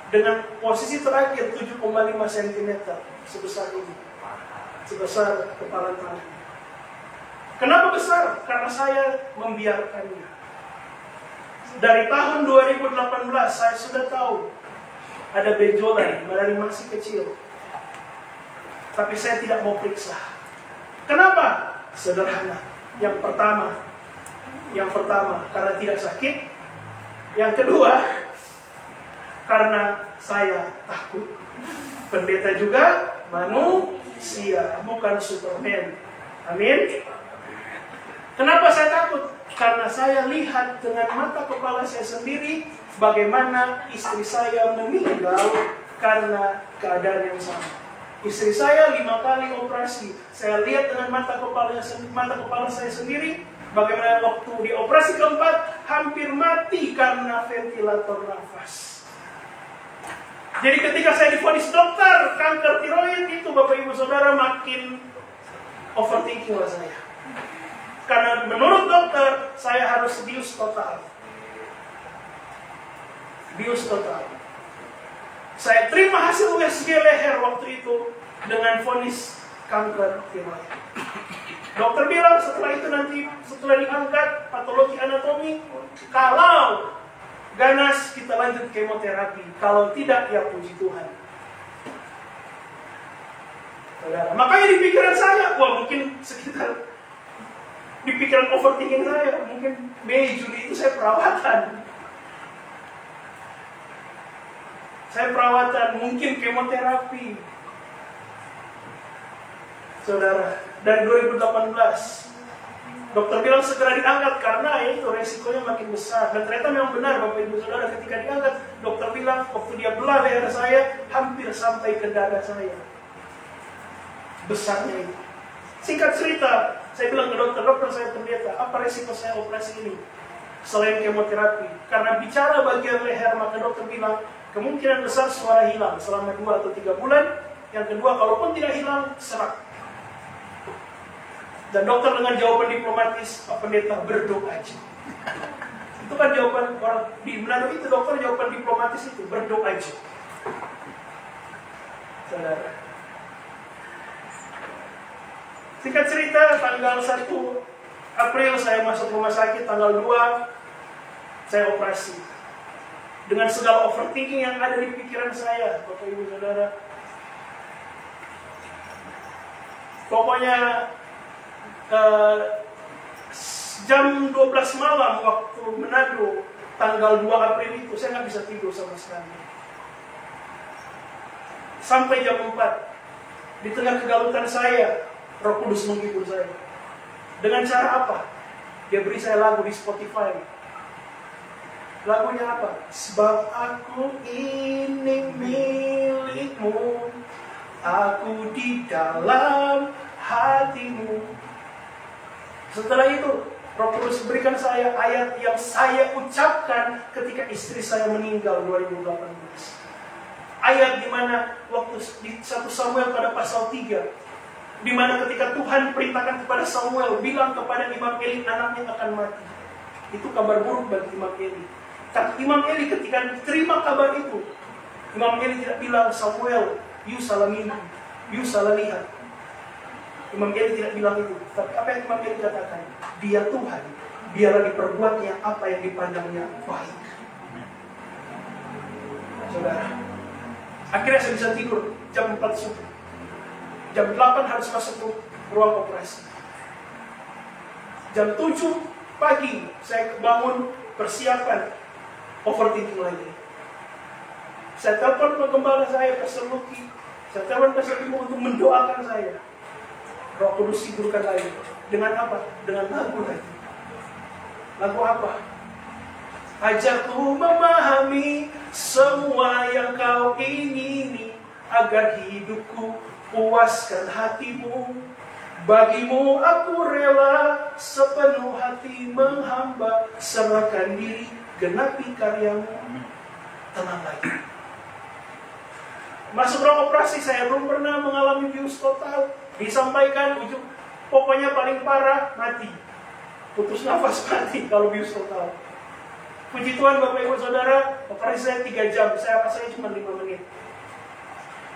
Dengan posisi terakhir 7,5 cm sebesar ini. Sebesar kepala tangan. Kenapa besar? Karena saya membiarkannya. Dari tahun 2018 saya sudah tahu ada benjolan dari masih kecil. Tapi saya tidak mau periksa. Kenapa? Sederhana. Yang pertama karena tidak sakit. Yang kedua karena saya takut. Pendeta juga manusia, bukan Superman. Amin. Kenapa saya takut? Karena saya lihat dengan mata kepala saya sendiri bagaimana istri saya meninggal karena keadaan yang sama. Istri saya 5 kali operasi. Saya lihat dengan mata kepala saya sendiri bagaimana waktu di operasi keempat hampir mati karena ventilator nafas. Jadi ketika saya divonis dokter kanker tiroid itu, Bapak Ibu Saudara, makin overthinking lah saya. Karena menurut dokter saya harus bius total. Bius total. Saya terima hasil USG leher waktu itu dengan vonis kanker tiroid. Dokter bilang setelah itu nanti setelah diangkat patologi anatomi, kalau ganas kita lanjut kemoterapi, kalau tidak ya puji Tuhan. Saudara, makanya di pikiran saya, wah mungkin sekitar di pikiran overthinking saya, mungkin Mei Juli itu saya perawatan. Saya perawatan, mungkin kemoterapi. Saudara, dari 2018 dokter bilang segera diangkat karena itu resikonya makin besar. Dan ternyata memang benar, Bapak Ibu Saudara, ketika diangkat dokter bilang waktu dia belah leher saya hampir sampai ke dada saya. Besarnya itu. Singkat cerita, saya bilang ke dokter saya pendeta, apa resiko saya operasi ini? Selain kemoterapi. Karena bicara bagian leher, maka dokter bilang, kemungkinan besar suara hilang selama 2 atau 3 bulan. Yang kedua, kalaupun tidak hilang, serak. Dan dokter dengan jawaban diplomatis, Pak Pendeta berdoa aja. Itu kan jawaban orang di Manado itu, dokter jawaban diplomatis itu, berdoa aja. Saudara. Singkat cerita, tanggal 1 April saya masuk rumah sakit, tanggal 2 saya operasi. Dengan segala overthinking yang ada di pikiran saya, Bapak Ibu Saudara. Pokoknya jam 12 malam waktu Manado, tanggal 2 April itu, saya nggak bisa tidur sama sekali. Sampai jam 4, di tengah kegalutan saya, Roh Kudus menghibur saya. Dengan cara apa? Dia beri saya lagu di Spotify. Lagunya apa? Sebab aku ini milikmu, aku di dalam hatimu. Setelah itu, Roh Kudus berikan saya ayat yang saya ucapkan ketika istri saya meninggal 2018. Ayat di mana waktu di 1 Samuel pada pasal 3, di mana ketika Tuhan perintahkan kepada Samuel, bilang kepada Imam Eli anaknya akan mati. Itu kabar buruk bagi Imam Eli. Tapi Imam Eli ketika terima kabar itu, Imam Eli tidak bilang, Samuel, you salah mimpi, you salah lihat. Imam Eli tidak bilang itu. Tapi apa yang Imam Eli katakan? Dia Tuhan, biarlah diperbuatnya apa yang dipandangnya baik. saudara. Akhirnya saya bisa tidur jam 4 subuh. Jam 8 harus masuk ke ruang operasi. Jam 7 pagi saya bangun persiapan overthinking lagi. Saya telepon ke gembala saya, Pastor Luki. Saya telepon Pastor Ibu untuk mendoakan saya. Roh Kudus hidupkan lagi. Dengan apa? Dengan lagu lagi. Lagu apa? Ajarku memahami semua yang kau ingini, agar hidupku puaskan hatimu. Bagimu aku rela sepenuh hati menghamba, serahkan diri genapi karyamu. Tenang lagi. Masuk ruang operasi, saya belum pernah mengalami bius total. Disampaikan ujung, pokoknya paling parah mati, putus nafas mati kalau bius total. Puji Tuhan Bapak Ibu Saudara, operasi saya 3 jam, saya rasanya cuma 5 menit.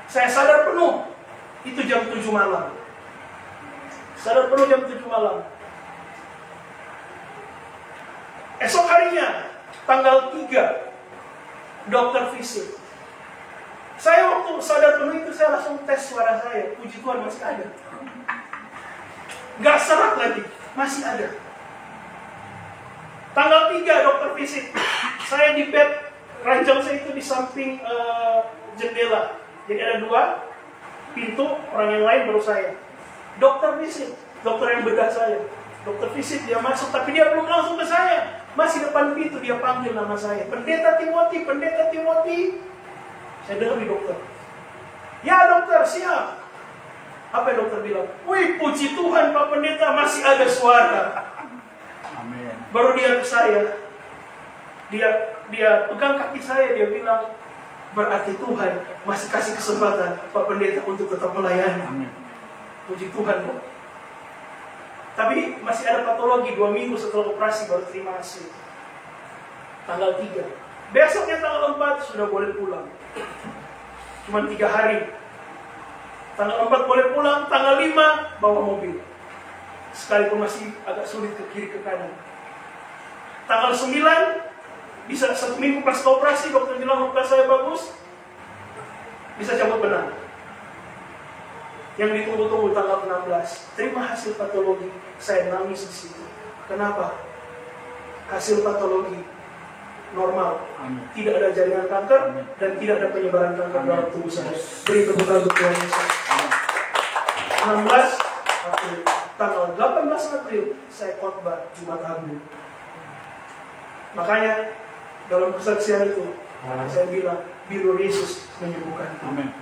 Saya sadar penuh, itu jam 7 malam. Sadar penuh jam 7 malam. Esok harinya, tanggal 3, dokter visit. Saya waktu sadar penuh itu, saya langsung tes suara saya. Puji Tuhan masih ada. Gak serak lagi, masih ada. Tanggal 3 dokter visit. Saya di bed, ranjang saya itu di samping jendela. Jadi ada 2 pintu, orang yang lain baru saya. Dokter visit, dokter yang bedah saya. Dokter visit, dia masuk, tapi dia belum langsung ke saya. Masih depan pintu, dia panggil nama saya. Pendeta Timothy, Pendeta Timothy. Saya dengar di dokter. Ya dokter, siap. Apa yang dokter bilang? Wih, puji Tuhan Pak Pendeta, masih ada suara. Amin. Baru dia ke saya. Dia pegang kaki saya, dia bilang, berarti Tuhan masih kasih kesempatan Pak Pendeta untuk tetap melayani. Amin. Puji Tuhan, Pak. Tapi masih ada patologi, 2 minggu setelah operasi baru terima hasil. Tanggal 3. Besoknya tanggal 4 sudah boleh pulang. Cuma 3 hari. Tanggal 4 boleh pulang, tanggal 5 bawa mobil. Sekalipun masih agak sulit ke kiri ke kanan. Tanggal 9 bisa 1 minggu pas operasi, dokter bilang luka saya bagus, bisa cabut benang. Yang ditunggu-tunggu tanggal 16, terima hasil patologi. Saya nangis di situ. Kenapa? Hasil patologi normal. Amin. Tidak ada jaringan kanker dan tidak ada penyebaran kanker dalam tubuh saya. Beri tepuk tangan untuk Tuhan Yesus. 16 April, tanggal 18 April saya khotbah Jumat Agung. Makanya dalam kesaksian itu saya bilang biru Yesus menyembuhkan. Amin.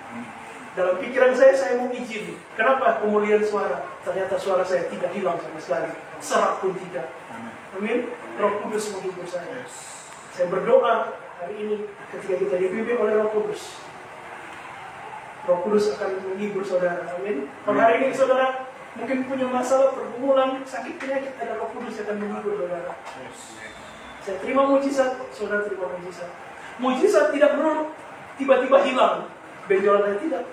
Dalam pikiran saya mau izin. Kenapa? Pemulihan suara. Ternyata suara saya tidak hilang sama sekali. Serak pun tidak. Amin. Roh Kudus menghibur saya. Saya berdoa hari ini ketika kita dipimpin oleh Roh Kudus. Roh Kudus akan menghibur saudara. Amin. Kalau hari ini saudara mungkin punya masalah pergumulan, sakit penyakit, ada Roh Kudus yang akan menghibur saudara. Saya terima mujizat, saudara terima mujizat. Mujizat tidak perlu tiba-tiba hilang. Benjolan saya tidak.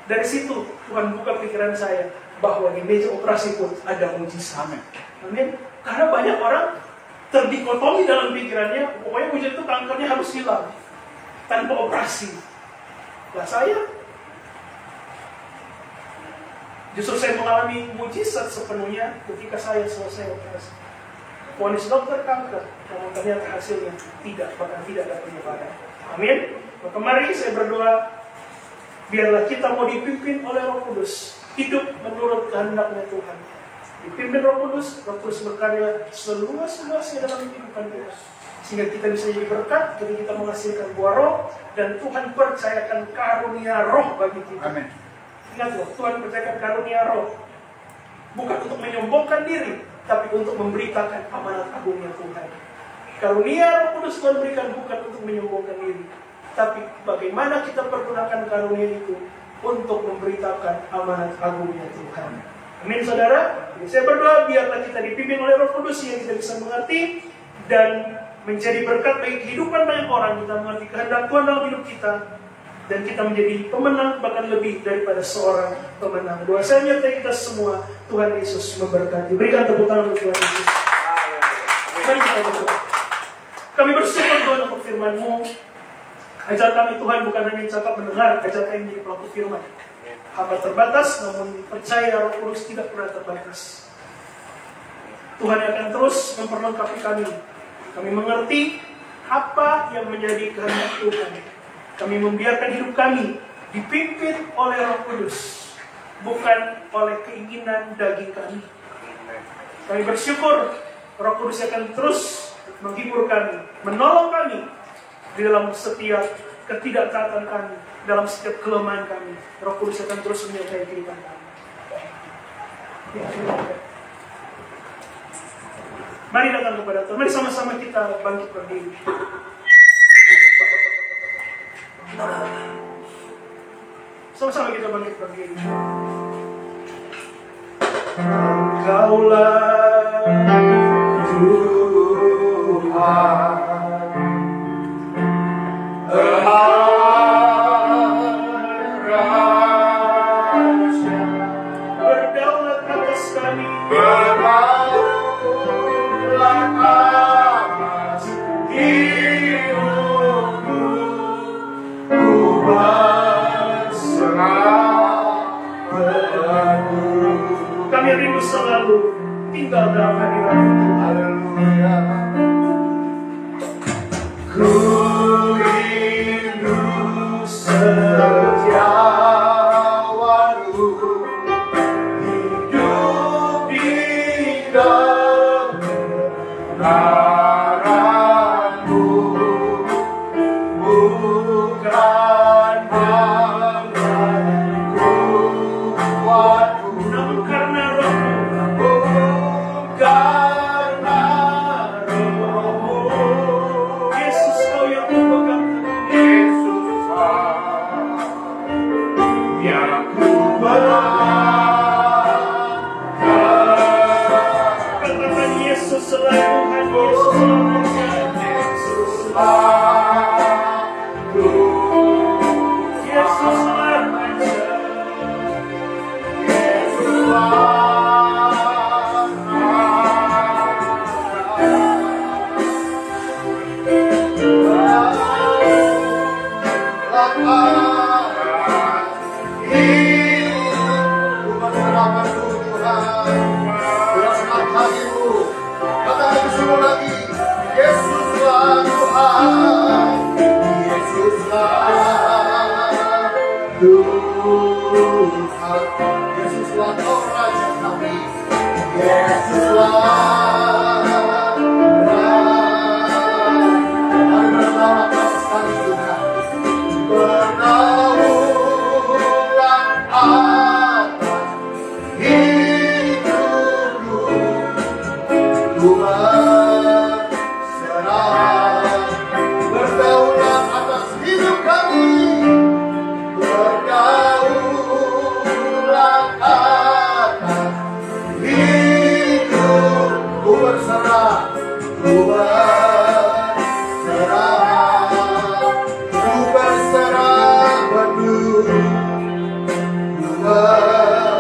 Dari situ Tuhan buka pikiran saya bahwa di meja operasi pun ada mujizat. Amin. Amin. Karena banyak orang terdikotomi dalam pikirannya, pokoknya mujizat itu kankernya harus hilang tanpa operasi. Lah saya justru saya mengalami mujizat sepenuhnya ketika saya selesai operasi. Vonis dokter kanker, namun ternyata hasilnya tidak, bahkan tidak ada penyebaran. Amin. Maka mari saya berdoa, biarlah kita mau dipimpin oleh Roh Kudus, hidup menurut kehendaknya Tuhan. Dipimpin Roh Kudus berkarya seluas-luasnya dalam kehidupan kita. Sehingga kita bisa jadi berkat, jadi kita menghasilkan buah roh, dan Tuhan percayakan karunia roh bagi kita. Amin. Ingat loh, Tuhan percayakan karunia roh. Bukan untuk menyombongkan diri, tapi untuk memberitakan amanat agungnya Tuhan. Karunia Roh Kudus Tuhan berikan bukan untuk menyombongkan diri, tapi bagaimana kita pergunakan karunia itu untuk memberitakan amanat agungnya Tuhan. Amin saudara. Jadi saya berdoa biarlah kita dipimpin oleh Roh Kudus yang kita bisa mengerti dan menjadi berkat bagi kehidupan banyak orang. Kita mengerti kehendak Tuhan dalam hidup kita dan kita menjadi pemenang, bahkan lebih daripada seorang pemenang. Doa saya menyertai kita semua. Tuhan Yesus memberkati. Berikan tepuk tangan untuk Tuhan Yesus. Mari kita berdoa. Kami bersyukur Tuhan untuk firman-Mu. Ajar kami Tuhan bukan hanya cakap mendengar, ajar kami menjadi pelaku firman. Hamba terbatas, namun percaya Roh Kudus tidak pernah terbatas. Tuhan akan terus memperlengkapi kami. Kami mengerti apa yang menjadi kehendak Tuhan. Kami membiarkan hidup kami dipimpin oleh Roh Kudus, bukan oleh keinginan daging kami. Kami bersyukur Roh Kudus akan terus menghibur kami, menolong kami di dalam setiap ketidaktaatan kami, dalam setiap kelemahan kami. Roh Kudus akan terus menyertai kehidupan kami. Mari datang kepada Tuhan. Mari sama-sama kita bangkit berdiri. Sama-sama kita bangkit berdiri. Engkaulah Tuhan, Raja, berdaulat atas kami, berdaulat atas hidupku, ku berserah padamu. Kami rindu selalu tinggal dalam hadirat-Mu. Haleluya. Ku rindu setiawamu, hidup di dalam kebenaran-Mu, bukan banyak kuatku, namun karena Roh-Mu, karena Roh-Mu. Yesus, Kau yang memegang teguh, Yesus yang ku katakan Yesus selalu Tuhan, Yesus selalu, Yesus selalu Raja, Yesus selalu. Yesuslah Kau Raja kami, Yesuslah Mari berdaulat atas kami Tuhan, berdaulat atas hidupku, ku berserah, berdaulat atas hidup kami, berdaulat atas hidup, ku berserah, ku berserah, ku berserah penuh, ku berserah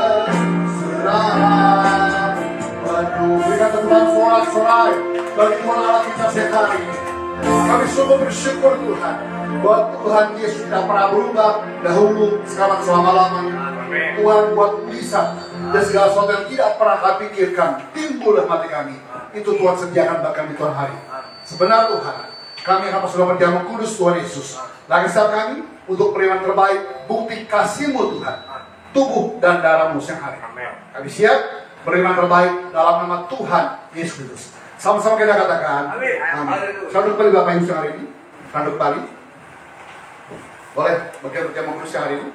penuh. Berikan Tuhan sorak-sorai bagi Tuhan Allah kita setiap hari. Kami sungguh bersyukur Tuhan bahwa Tuhan Yesus tidak pernah berubah dahulu, sekarang, selama-lamanya. Tuhan buat bisa dan segala sesuatu yang tidak pernah kami pikirkan timbul dalam hati kami, itu Tuhan sediakan bagi kami Tuhan hari. Sebenarnya Tuhan, kami akan sudah berjamu kudus Tuhan Yesus. Lagi saat kami untuk penerimaan terbaik, bukti kasih-Mu Tuhan, tubuh dan darah-Mu siang hari. Kami siap penerimaan terbaik dalam nama Tuhan Yesus Kristus. Sama-sama kita katakan amin. Selalu kembali Bapak Ibu siang hari ini. Tanduk Bali. Boleh bagian berjamu kudus siang hari ini.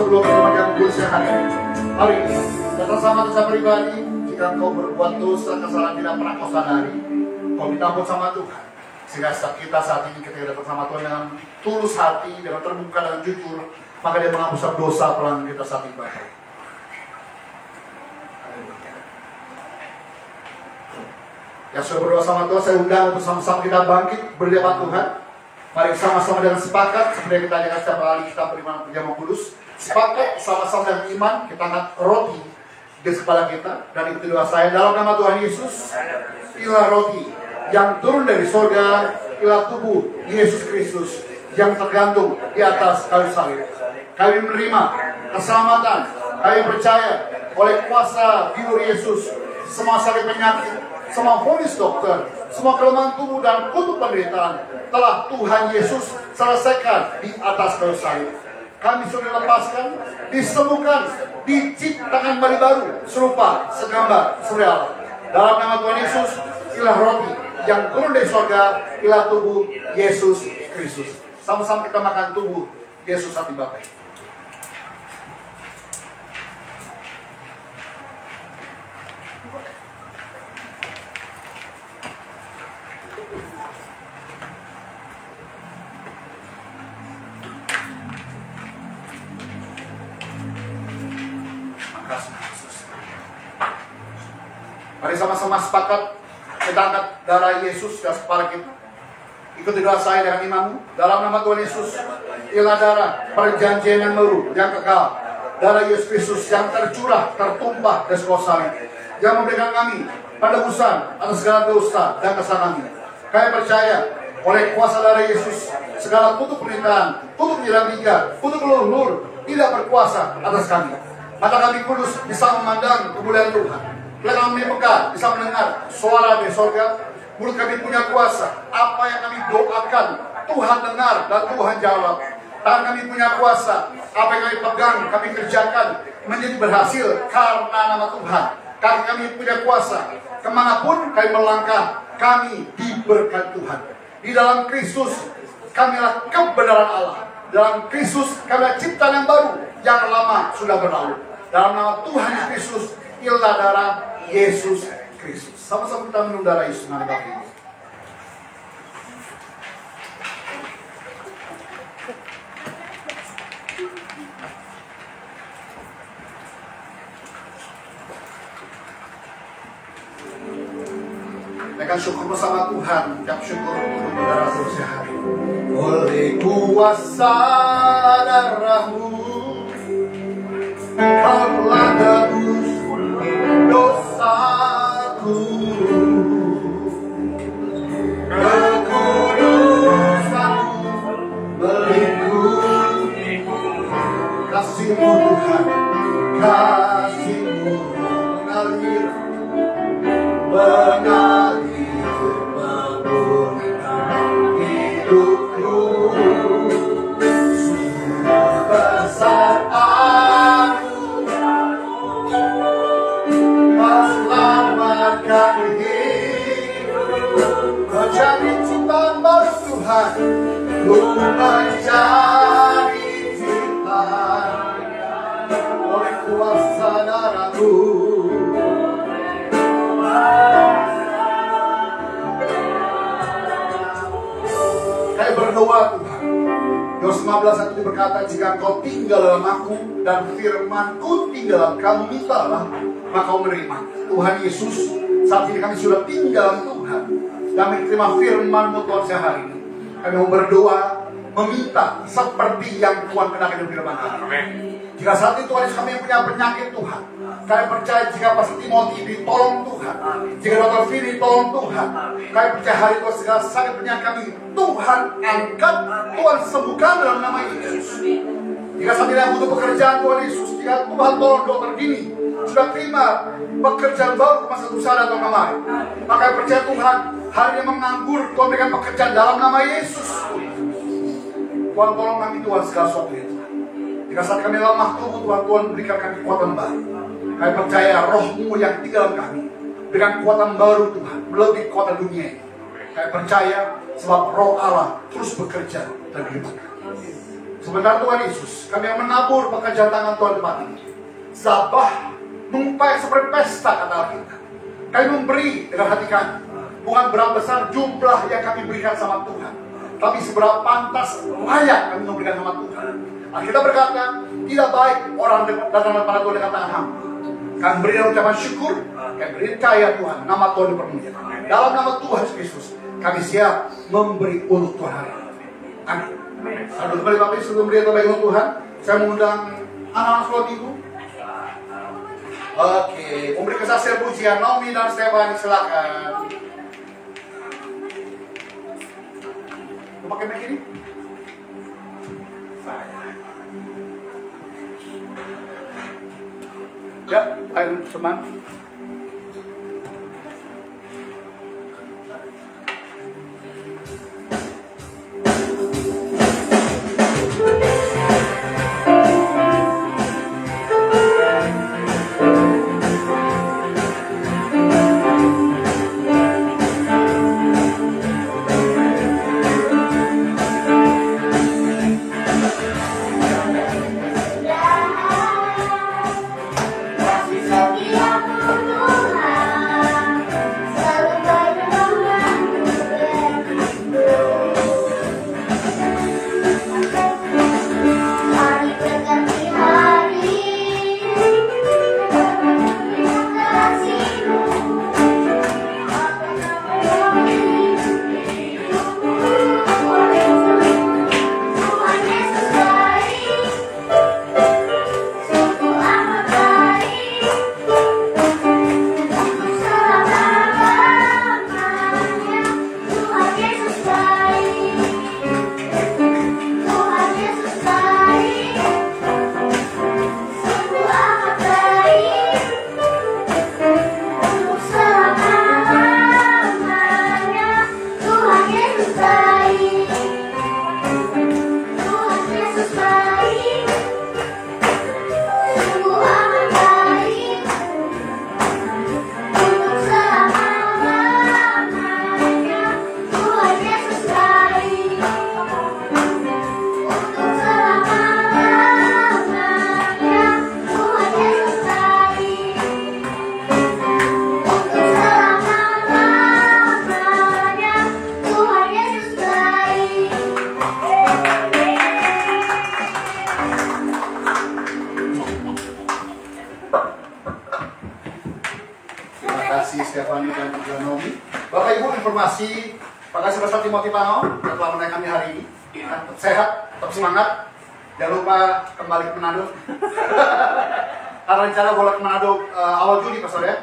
sebelum kita yang kudusnya hari ini. Mari datang sama dosa pribadi. Jika kau berbuat dosa kesalahan tidak pernah kau sadari, kau minta ampun sama Tuhan. Sehingga kita saat ini ketika datang sama Tuhan dengan tulus hati, dengan terbuka dan jujur, maka Dia menghapus dosa pelanggan kita saat ini. Yang sudah berdoa sama Tuhan, saya undang untuk sama-sama kita bangkit berdepan Tuhan. Mari sama-sama dengan sepakat, seperti yang kita ajarkan setiap kali kita beriman perjamuan kudus. Sepakat sama-sama dengan iman, kita angkat roti di kepala kita dan ikuti doa saya dalam nama Tuhan Yesus. Inilah roti yang turun dari surga, inilah tubuh Yesus Kristus yang tergantung di atas kayu salib. Kami menerima keselamatan, kami percaya oleh kuasa biur Yesus, semua sakit penyakit, semua vonis dokter, semua kelemahan tubuh dan kutuk penderitaan telah Tuhan Yesus selesaikan di atas kayu salib. Kami sudah dilepaskan, disembuhkan, diciptakan kembali baru, serupa, segambar, surya. Dalam nama Tuhan Yesus, inilah roti yang turun dari surga, inilah tubuh Yesus Kristus. Sama-sama kita makan tubuh Yesus hati Bapa. Mari sama-sama sepakat kita angkat darah Yesus di atas kepala kita. Ikuti doa saya dengan imanmu. Dalam nama Tuhan Yesus, inilah darah perjanjian yang baru, yang kekal. Darah Yesus Kristus yang tercurah, tertumpah dari sekolah salib, yang memberikan kami penebusan atas segala dosa dan kesalahan kami. Kami percaya oleh kuasa darah Yesus, segala kutuk penderitaan, kutuk jalan tiga, kutuk leluhur tidak berkuasa atas kami. Mata kami kudus bisa memandang kemuliaan Tuhan. Telah kami peka bisa mendengar suara dari surga. Mulut kami punya kuasa. Apa yang kami doakan Tuhan dengar dan Tuhan jawab. Tangan kami punya kuasa. Apa yang kami pegang, kami kerjakan menjadi berhasil karena nama Tuhan. Kaki kami punya kuasa. Kemanapun kami melangkah, kami diberkati Tuhan. Di dalam Kristus kamilah kebenaran Allah. Dalam Kristus kamilah ciptaan yang baru, yang lama sudah berlalu. Dalam nama Tuhan Yesus Kristus, inilah darah Yesus Kristus. Sama-sama kita minum darah Yesus dengan baik ini. Naikkan syukur bersama Tuhan. Ucap syukur untuk darah selesai hari. Oleh kuasa darah-Mu, Kau telah tebus dosaku. Kekudusan-Mu melingkupiku. Kasih-Mu Tuhan, kasih-Mu mengalir, memurnikan hidupku. Sungguh besar menyelamatkan hidup, menjadi ciptaan baru Tuhan, ku menjadi ciptaan oleh kuasa darah-Mu. Saya berdoa Tuhan, Yohanes 15:1 berkata, jika Engkau tinggal dalam Aku dan firman-Ku tinggal dalam kamu, mintalah maka kau menerima. Tuhan Yesus, saat ini kami sudah tinggal Tuhan dan menerima firman-Mu Tuhan sehari ini. Kami mau berdoa, meminta seperti yang Tuhan kenakan di firman kami. Jika saat itu Tuhan Yesus kami yang punya penyakit Tuhan, kami percaya jika Pastor Timothy ditolong Tuhan, jika Dr. Fili ditolong Tuhan, kami percaya hari Tuhan segala sakit penyakit kami Tuhan angkat, Tuhan sembuhkan dalam nama Yesus. Jika saat ini butuh pekerjaan Tuhan Yesus, jika Tuhan tolong Dr. Dini sudah terima pekerjaan baru ke masa usaha atau kemarin, maka percaya Tuhan hari ini menganggur, Tuhan berikan pekerjaan dalam nama Yesus. Tuhan tolong kami Tuhan segala sesuatu itu. Jika saat kami lemah tubuh Tuhan, Tuhan berikan kami kekuatan baru. Kami percaya roh-Mu yang tinggal kami berikan kekuatan baru Tuhan, melebihi kekuatan dunia ini. Kami percaya sebab roh Allah terus bekerja dalam hidup kami. Sebentar Tuhan Yesus, kami yang menabur pekerjaan tangan Tuhan depan ini. Zabah mengupaya seperti pesta kata kita. Kami memberi dengan hati kami. Bukan berapa besar jumlah yang kami berikan sama Tuhan, tapi seberapa pantas layak kami memberikan sama Tuhan. Kita berkata, tidak baik orang datang kepada Tuhan dengan tangan hampa. Kami beri ucapan syukur, kami beri kaya Tuhan, nama Tuhan dipermuliakan. Dalam nama Tuhan Yesus, kami siap memberi untuk Tuhan hari ini. Amin. Aduh, kembali Bapak Ibu, sebelum beri terbaik untuk Tuhan, saya mengundang anak-anak sholat Ibu. Oke, memberi kesaksian pujian Naomi dan Stefan, silakan. Mau pakai mic ini? Ya, ayo teman. Stefani dan juga Naomi. Bapak Ibu, informasi pada sebesar Timothy Pangau yang telah menaik kami hari ini. Tetap sehat, tetap semangat. Jangan lupa kembali ke Manado. Karena rencana bola ke Manado awal Juli, Pastor ya.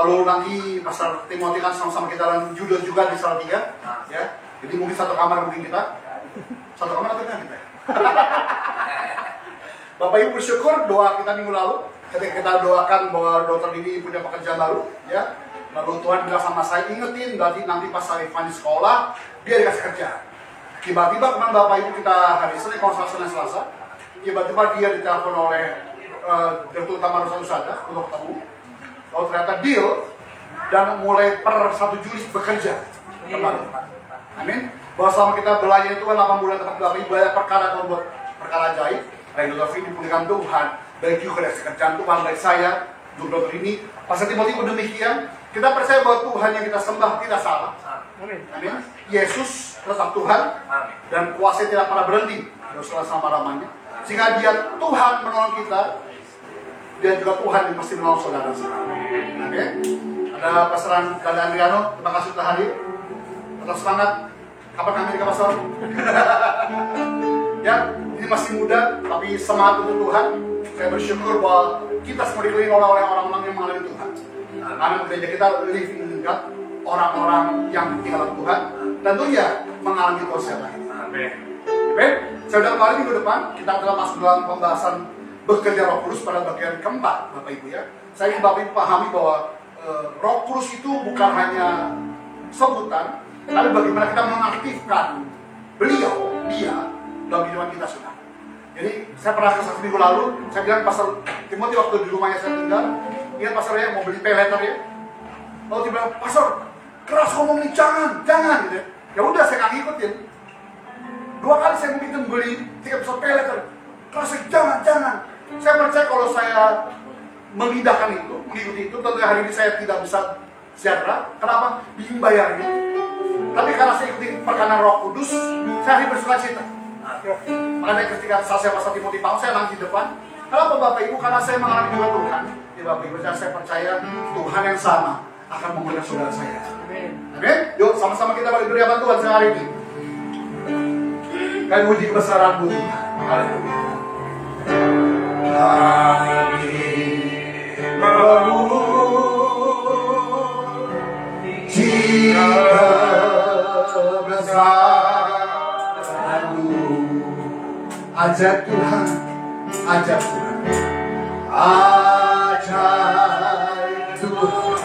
Lalu nanti Pastor Timothy kan sama-sama kita dan judo juga di Salatiga, ya. Jadi mungkin satu kamar mungkin kita. Satu kamar atau kita? Bapak Ibu bersyukur doa kita minggu lalu ketika kita doakan bahwa dokter ini punya pekerjaan baru, ya. Lalu Tuhan bilang sama saya, ingetin nanti pas saya Ivan di sekolah, dia dikasih kerja. Tiba-tiba kemarin Bapak Ibu kita hari Senin, kalau Senin Selasa, tiba-tiba dia ditelepon oleh Direktur Utama Rusa Usada untuk ketemu. Lalu ternyata deal dan mulai per 1 Juli bekerja kembali. Amin. Bahwa selama kita belajar itu kan 8 bulan tempat Bapak Ibu banyak perkara kalau buat perkara ajaib. Dan dokter Fini dipulihkan Tuhan, baik juga dari kerjaan Tuhan, baik saya, dokter ini. Pastor Timothy pun demikian. Kita percaya bahwa Tuhan yang kita sembah tidak salah. Amin. Yesus tetap Tuhan dan kuasa tidak pernah berhenti selama lamanya. Sehingga dia Tuhan menolong kita, dia juga Tuhan yang pasti menolong saudara saudara. Oke. Ada pasaran dari Andriano, terima kasih telah hadir. Tetap semangat. Kapan kami di Pastor? Ya, ini masih muda, tapi semangat untuk Tuhan. Saya bersyukur bahwa kita semua dikelilingi oleh orang-orang yang mengalami Tuhan. Karena gereja kita living in God, orang-orang yang tinggal Tuhan, tentunya mengalami kuasa lain. Amin. Amin. Saya kembali minggu depan, kita telah masuk dalam pembahasan bekerja Roh Kudus pada bagian keempat, Bapak Ibu ya. Saya ingin Bapak Ibu pahami bahwa Roh Kudus itu bukan hanya sebutan, tapi bagaimana kita mengaktifkan beliau, dia dalam kehidupan kita sudah. Jadi saya pernah kesaksian minggu lalu, saya bilang Pastor Timothy waktu di rumahnya saya tinggal, ingat Pastor ya mau beli pay letter ya. Lalu dia bilang, Pastor keras ngomong nih, jangan gitu ya. Ya udah saya nggak ngikutin. 2 kali saya begitu beli tiket pesawat pay letter. Terus jangan. Saya percaya kalau saya mengindahkan itu, mengikuti itu, tentu hari ini saya tidak bisa sejahtera. Kenapa? Bingung bayarnya. Tapi karena saya ikuti perkanan Roh Kudus, saya hari bersuka cita. Makanya ketika saya pas Timothy Paul, saya nangis di depan. Kenapa Bapak Ibu? Karena saya mengalami juga Tuhan. Ya Bapak Ibu, saya percaya Tuhan yang sama akan memulihkan saudara saya. Amin. Yuk sama-sama kita balik beriapan Tuhan sehari ini. Kami puji kebesaran-Mu Tuhan. Haleluya. Ajak Tuhan, ajak Tuhan, ajak Tuhan,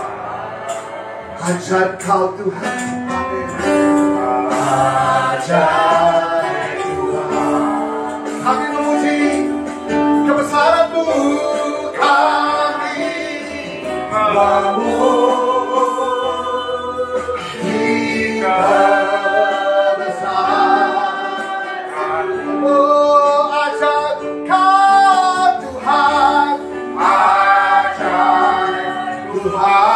ajak Kau Tuhan, ajak Tuhan. Kami memuji kebesaran-Mu, kami memuji kebesaran. Oh, ajak Kau Tuhan, ajak Tuhan.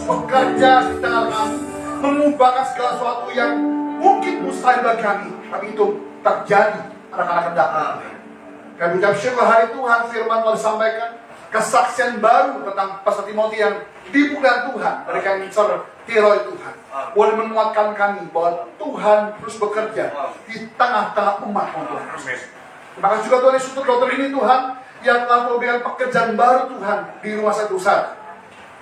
Bekerja di tengah kami, mengubahkan segala sesuatu yang mungkin mustahil bagi kami, tapi itu terjadi anak-anak datang. Kami ucap syukur hari Tuhan, firman telah disampaikan, kesaksian baru tentang Pastor Timothy yang dibuka Tuhan dari kantor Tiroi Tuhan, boleh menguatkan kami bahwa Tuhan terus bekerja di tengah-tengah umat Tuhan. Terima kasih juga Tuhan Yesus untuk dokter ini Tuhan yang telah memberikan pekerjaan baru Tuhan di rumah sakit Usara.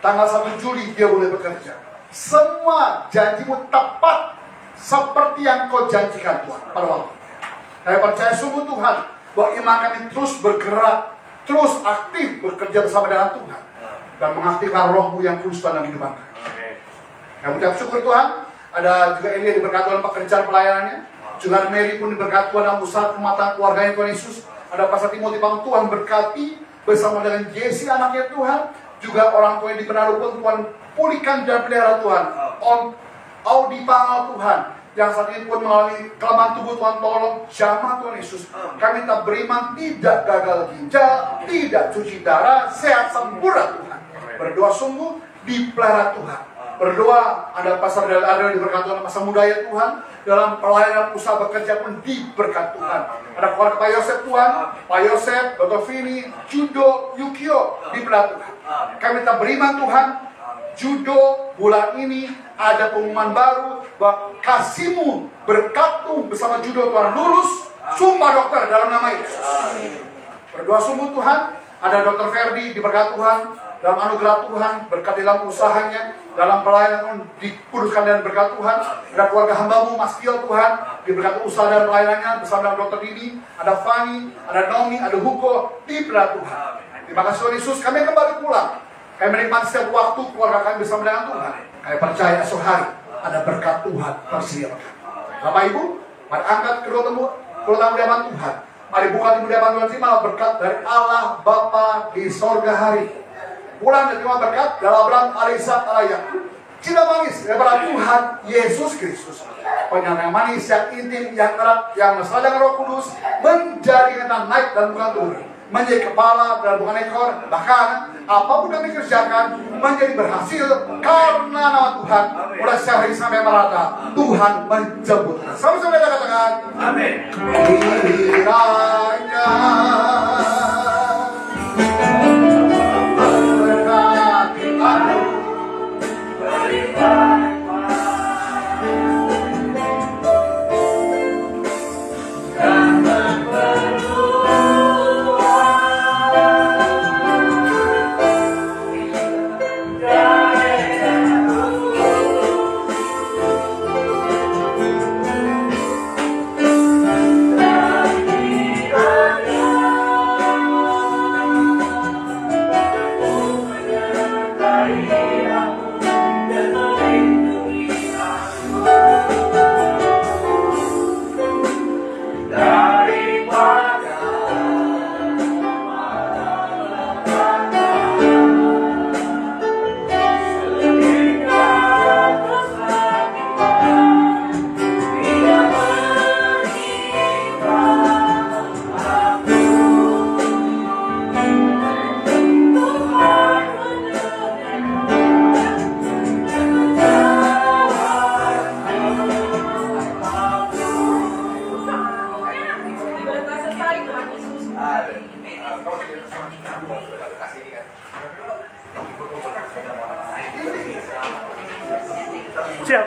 Tanggal 1 Juli dia boleh bekerja. Semua janjimu tepat seperti yang Kau janjikan Tuhan pada waktu. Saya percaya sungguh Tuhan bahwa iman kami terus bergerak, terus aktif bekerja bersama dengan Tuhan dan mengaktifkan Roh-Mu yang kudus dalam kehidupan kami. Kami ucap syukur Tuhan. Ada juga Elia diberkati dalam pekerjaan pelayanannya. Juga Mary pun diberkati Tuhan dalam usaha rumah tangga keluarganya Tuhan Yesus. Ada Pastor Timothy Pang Tuhan berkati bersama dengan Jesse anaknya Tuhan. Juga orang tua yang dibenaru pun Tuhan pulihkan dan pelihara Tuhan. Audi Pangal Tuhan yang saat ini pun mengalami kelemahan tubuh Tuhan tolong jamah Tuhan Yesus. Kami tak beriman tidak gagal ginjal, tidak cuci darah, sehat sempurna Tuhan. Berdoa sungguh dipelihara Tuhan. Berdoa ada Pastor Del Adrian diberkati Tuhan, masa muda ya Tuhan. Dalam pelayanan usaha bekerja pun diberkat Tuhan. Ada keluarga Pak Yosef Tuhan, Pak Yosef, Dr. Vini, Judo, Yukio diberkati Tuhan. Kami tak beriman Tuhan, Judo bulan ini ada pengumuman baru bahwa kasih-Mu berkat-Mu bersama Judo Tuhan lulus, sumpah dokter dalam nama Yesus. Berdoa sungguh Tuhan, ada Dr. Ferdi diberkati Tuhan dalam anugerah Tuhan, berkat dalam usahanya, dalam pelayanan dikuduskan dan berkat Tuhan. Ada keluarga hamba-Mu Mas Tio Tuhan diberkati usaha dan pelayanannya bersama dengan Dr. Dini, ada Fani, ada Nomi, ada Hugo diberkati Tuhan. Terima kasih Tuhan Yesus, kami kembali pulang. Kami menikmati setiap waktu keluarga kami bersama dengan Tuhan. Kami percaya esok hari ada berkat Tuhan tersedia. Bapak Ibu, mari angkat kedua tamu di hadapan Tuhan. Mari buka di hadapan Tuhan, terima berkat dari Allah Bapa di sorga hari. Pulang dan terima berkat dalam Abraham, Alisa, Alaya. Cinta manis daripada Tuhan Yesus Kristus. Penyertaan manis yang intim, yang erat, yang mesra dengan Roh Kudus menjadi kenal naik dan bukan turun. Menjadi kepala dan bukan ekor. Bahkan apapun yang dikerjakan menjadi berhasil karena nama Tuhan. Mulai sehari sampai merata Tuhan menjemput. Sama-sama kita katakan amin. Kiranya berkati aku beribadah Siap.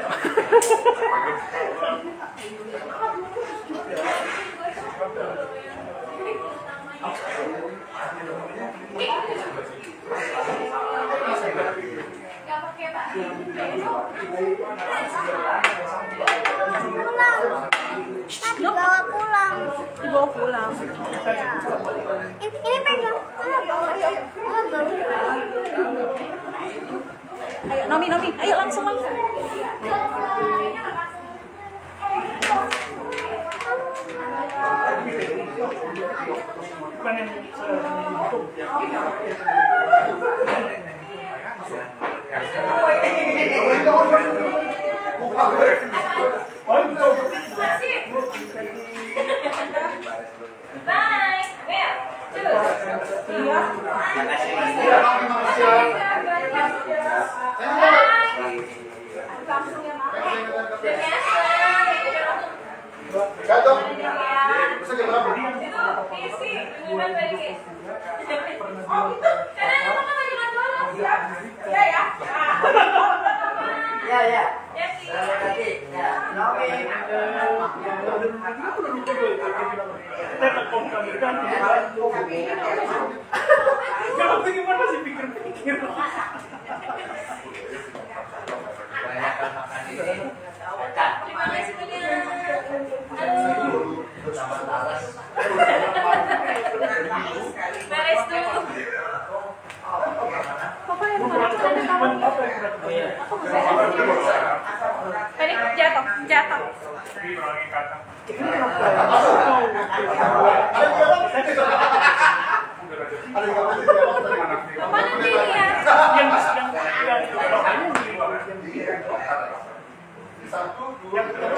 Dibawa pulang. Dibawa pulang. Ini pegang. Ayo Nomi, ayo langsung. Kalau gimana sih pikir-pikir? Terima kasih banyak. Beres dulu. Papa yang mana? Tadi jatuh. Papa nanti ya. Satu, dua, tiga,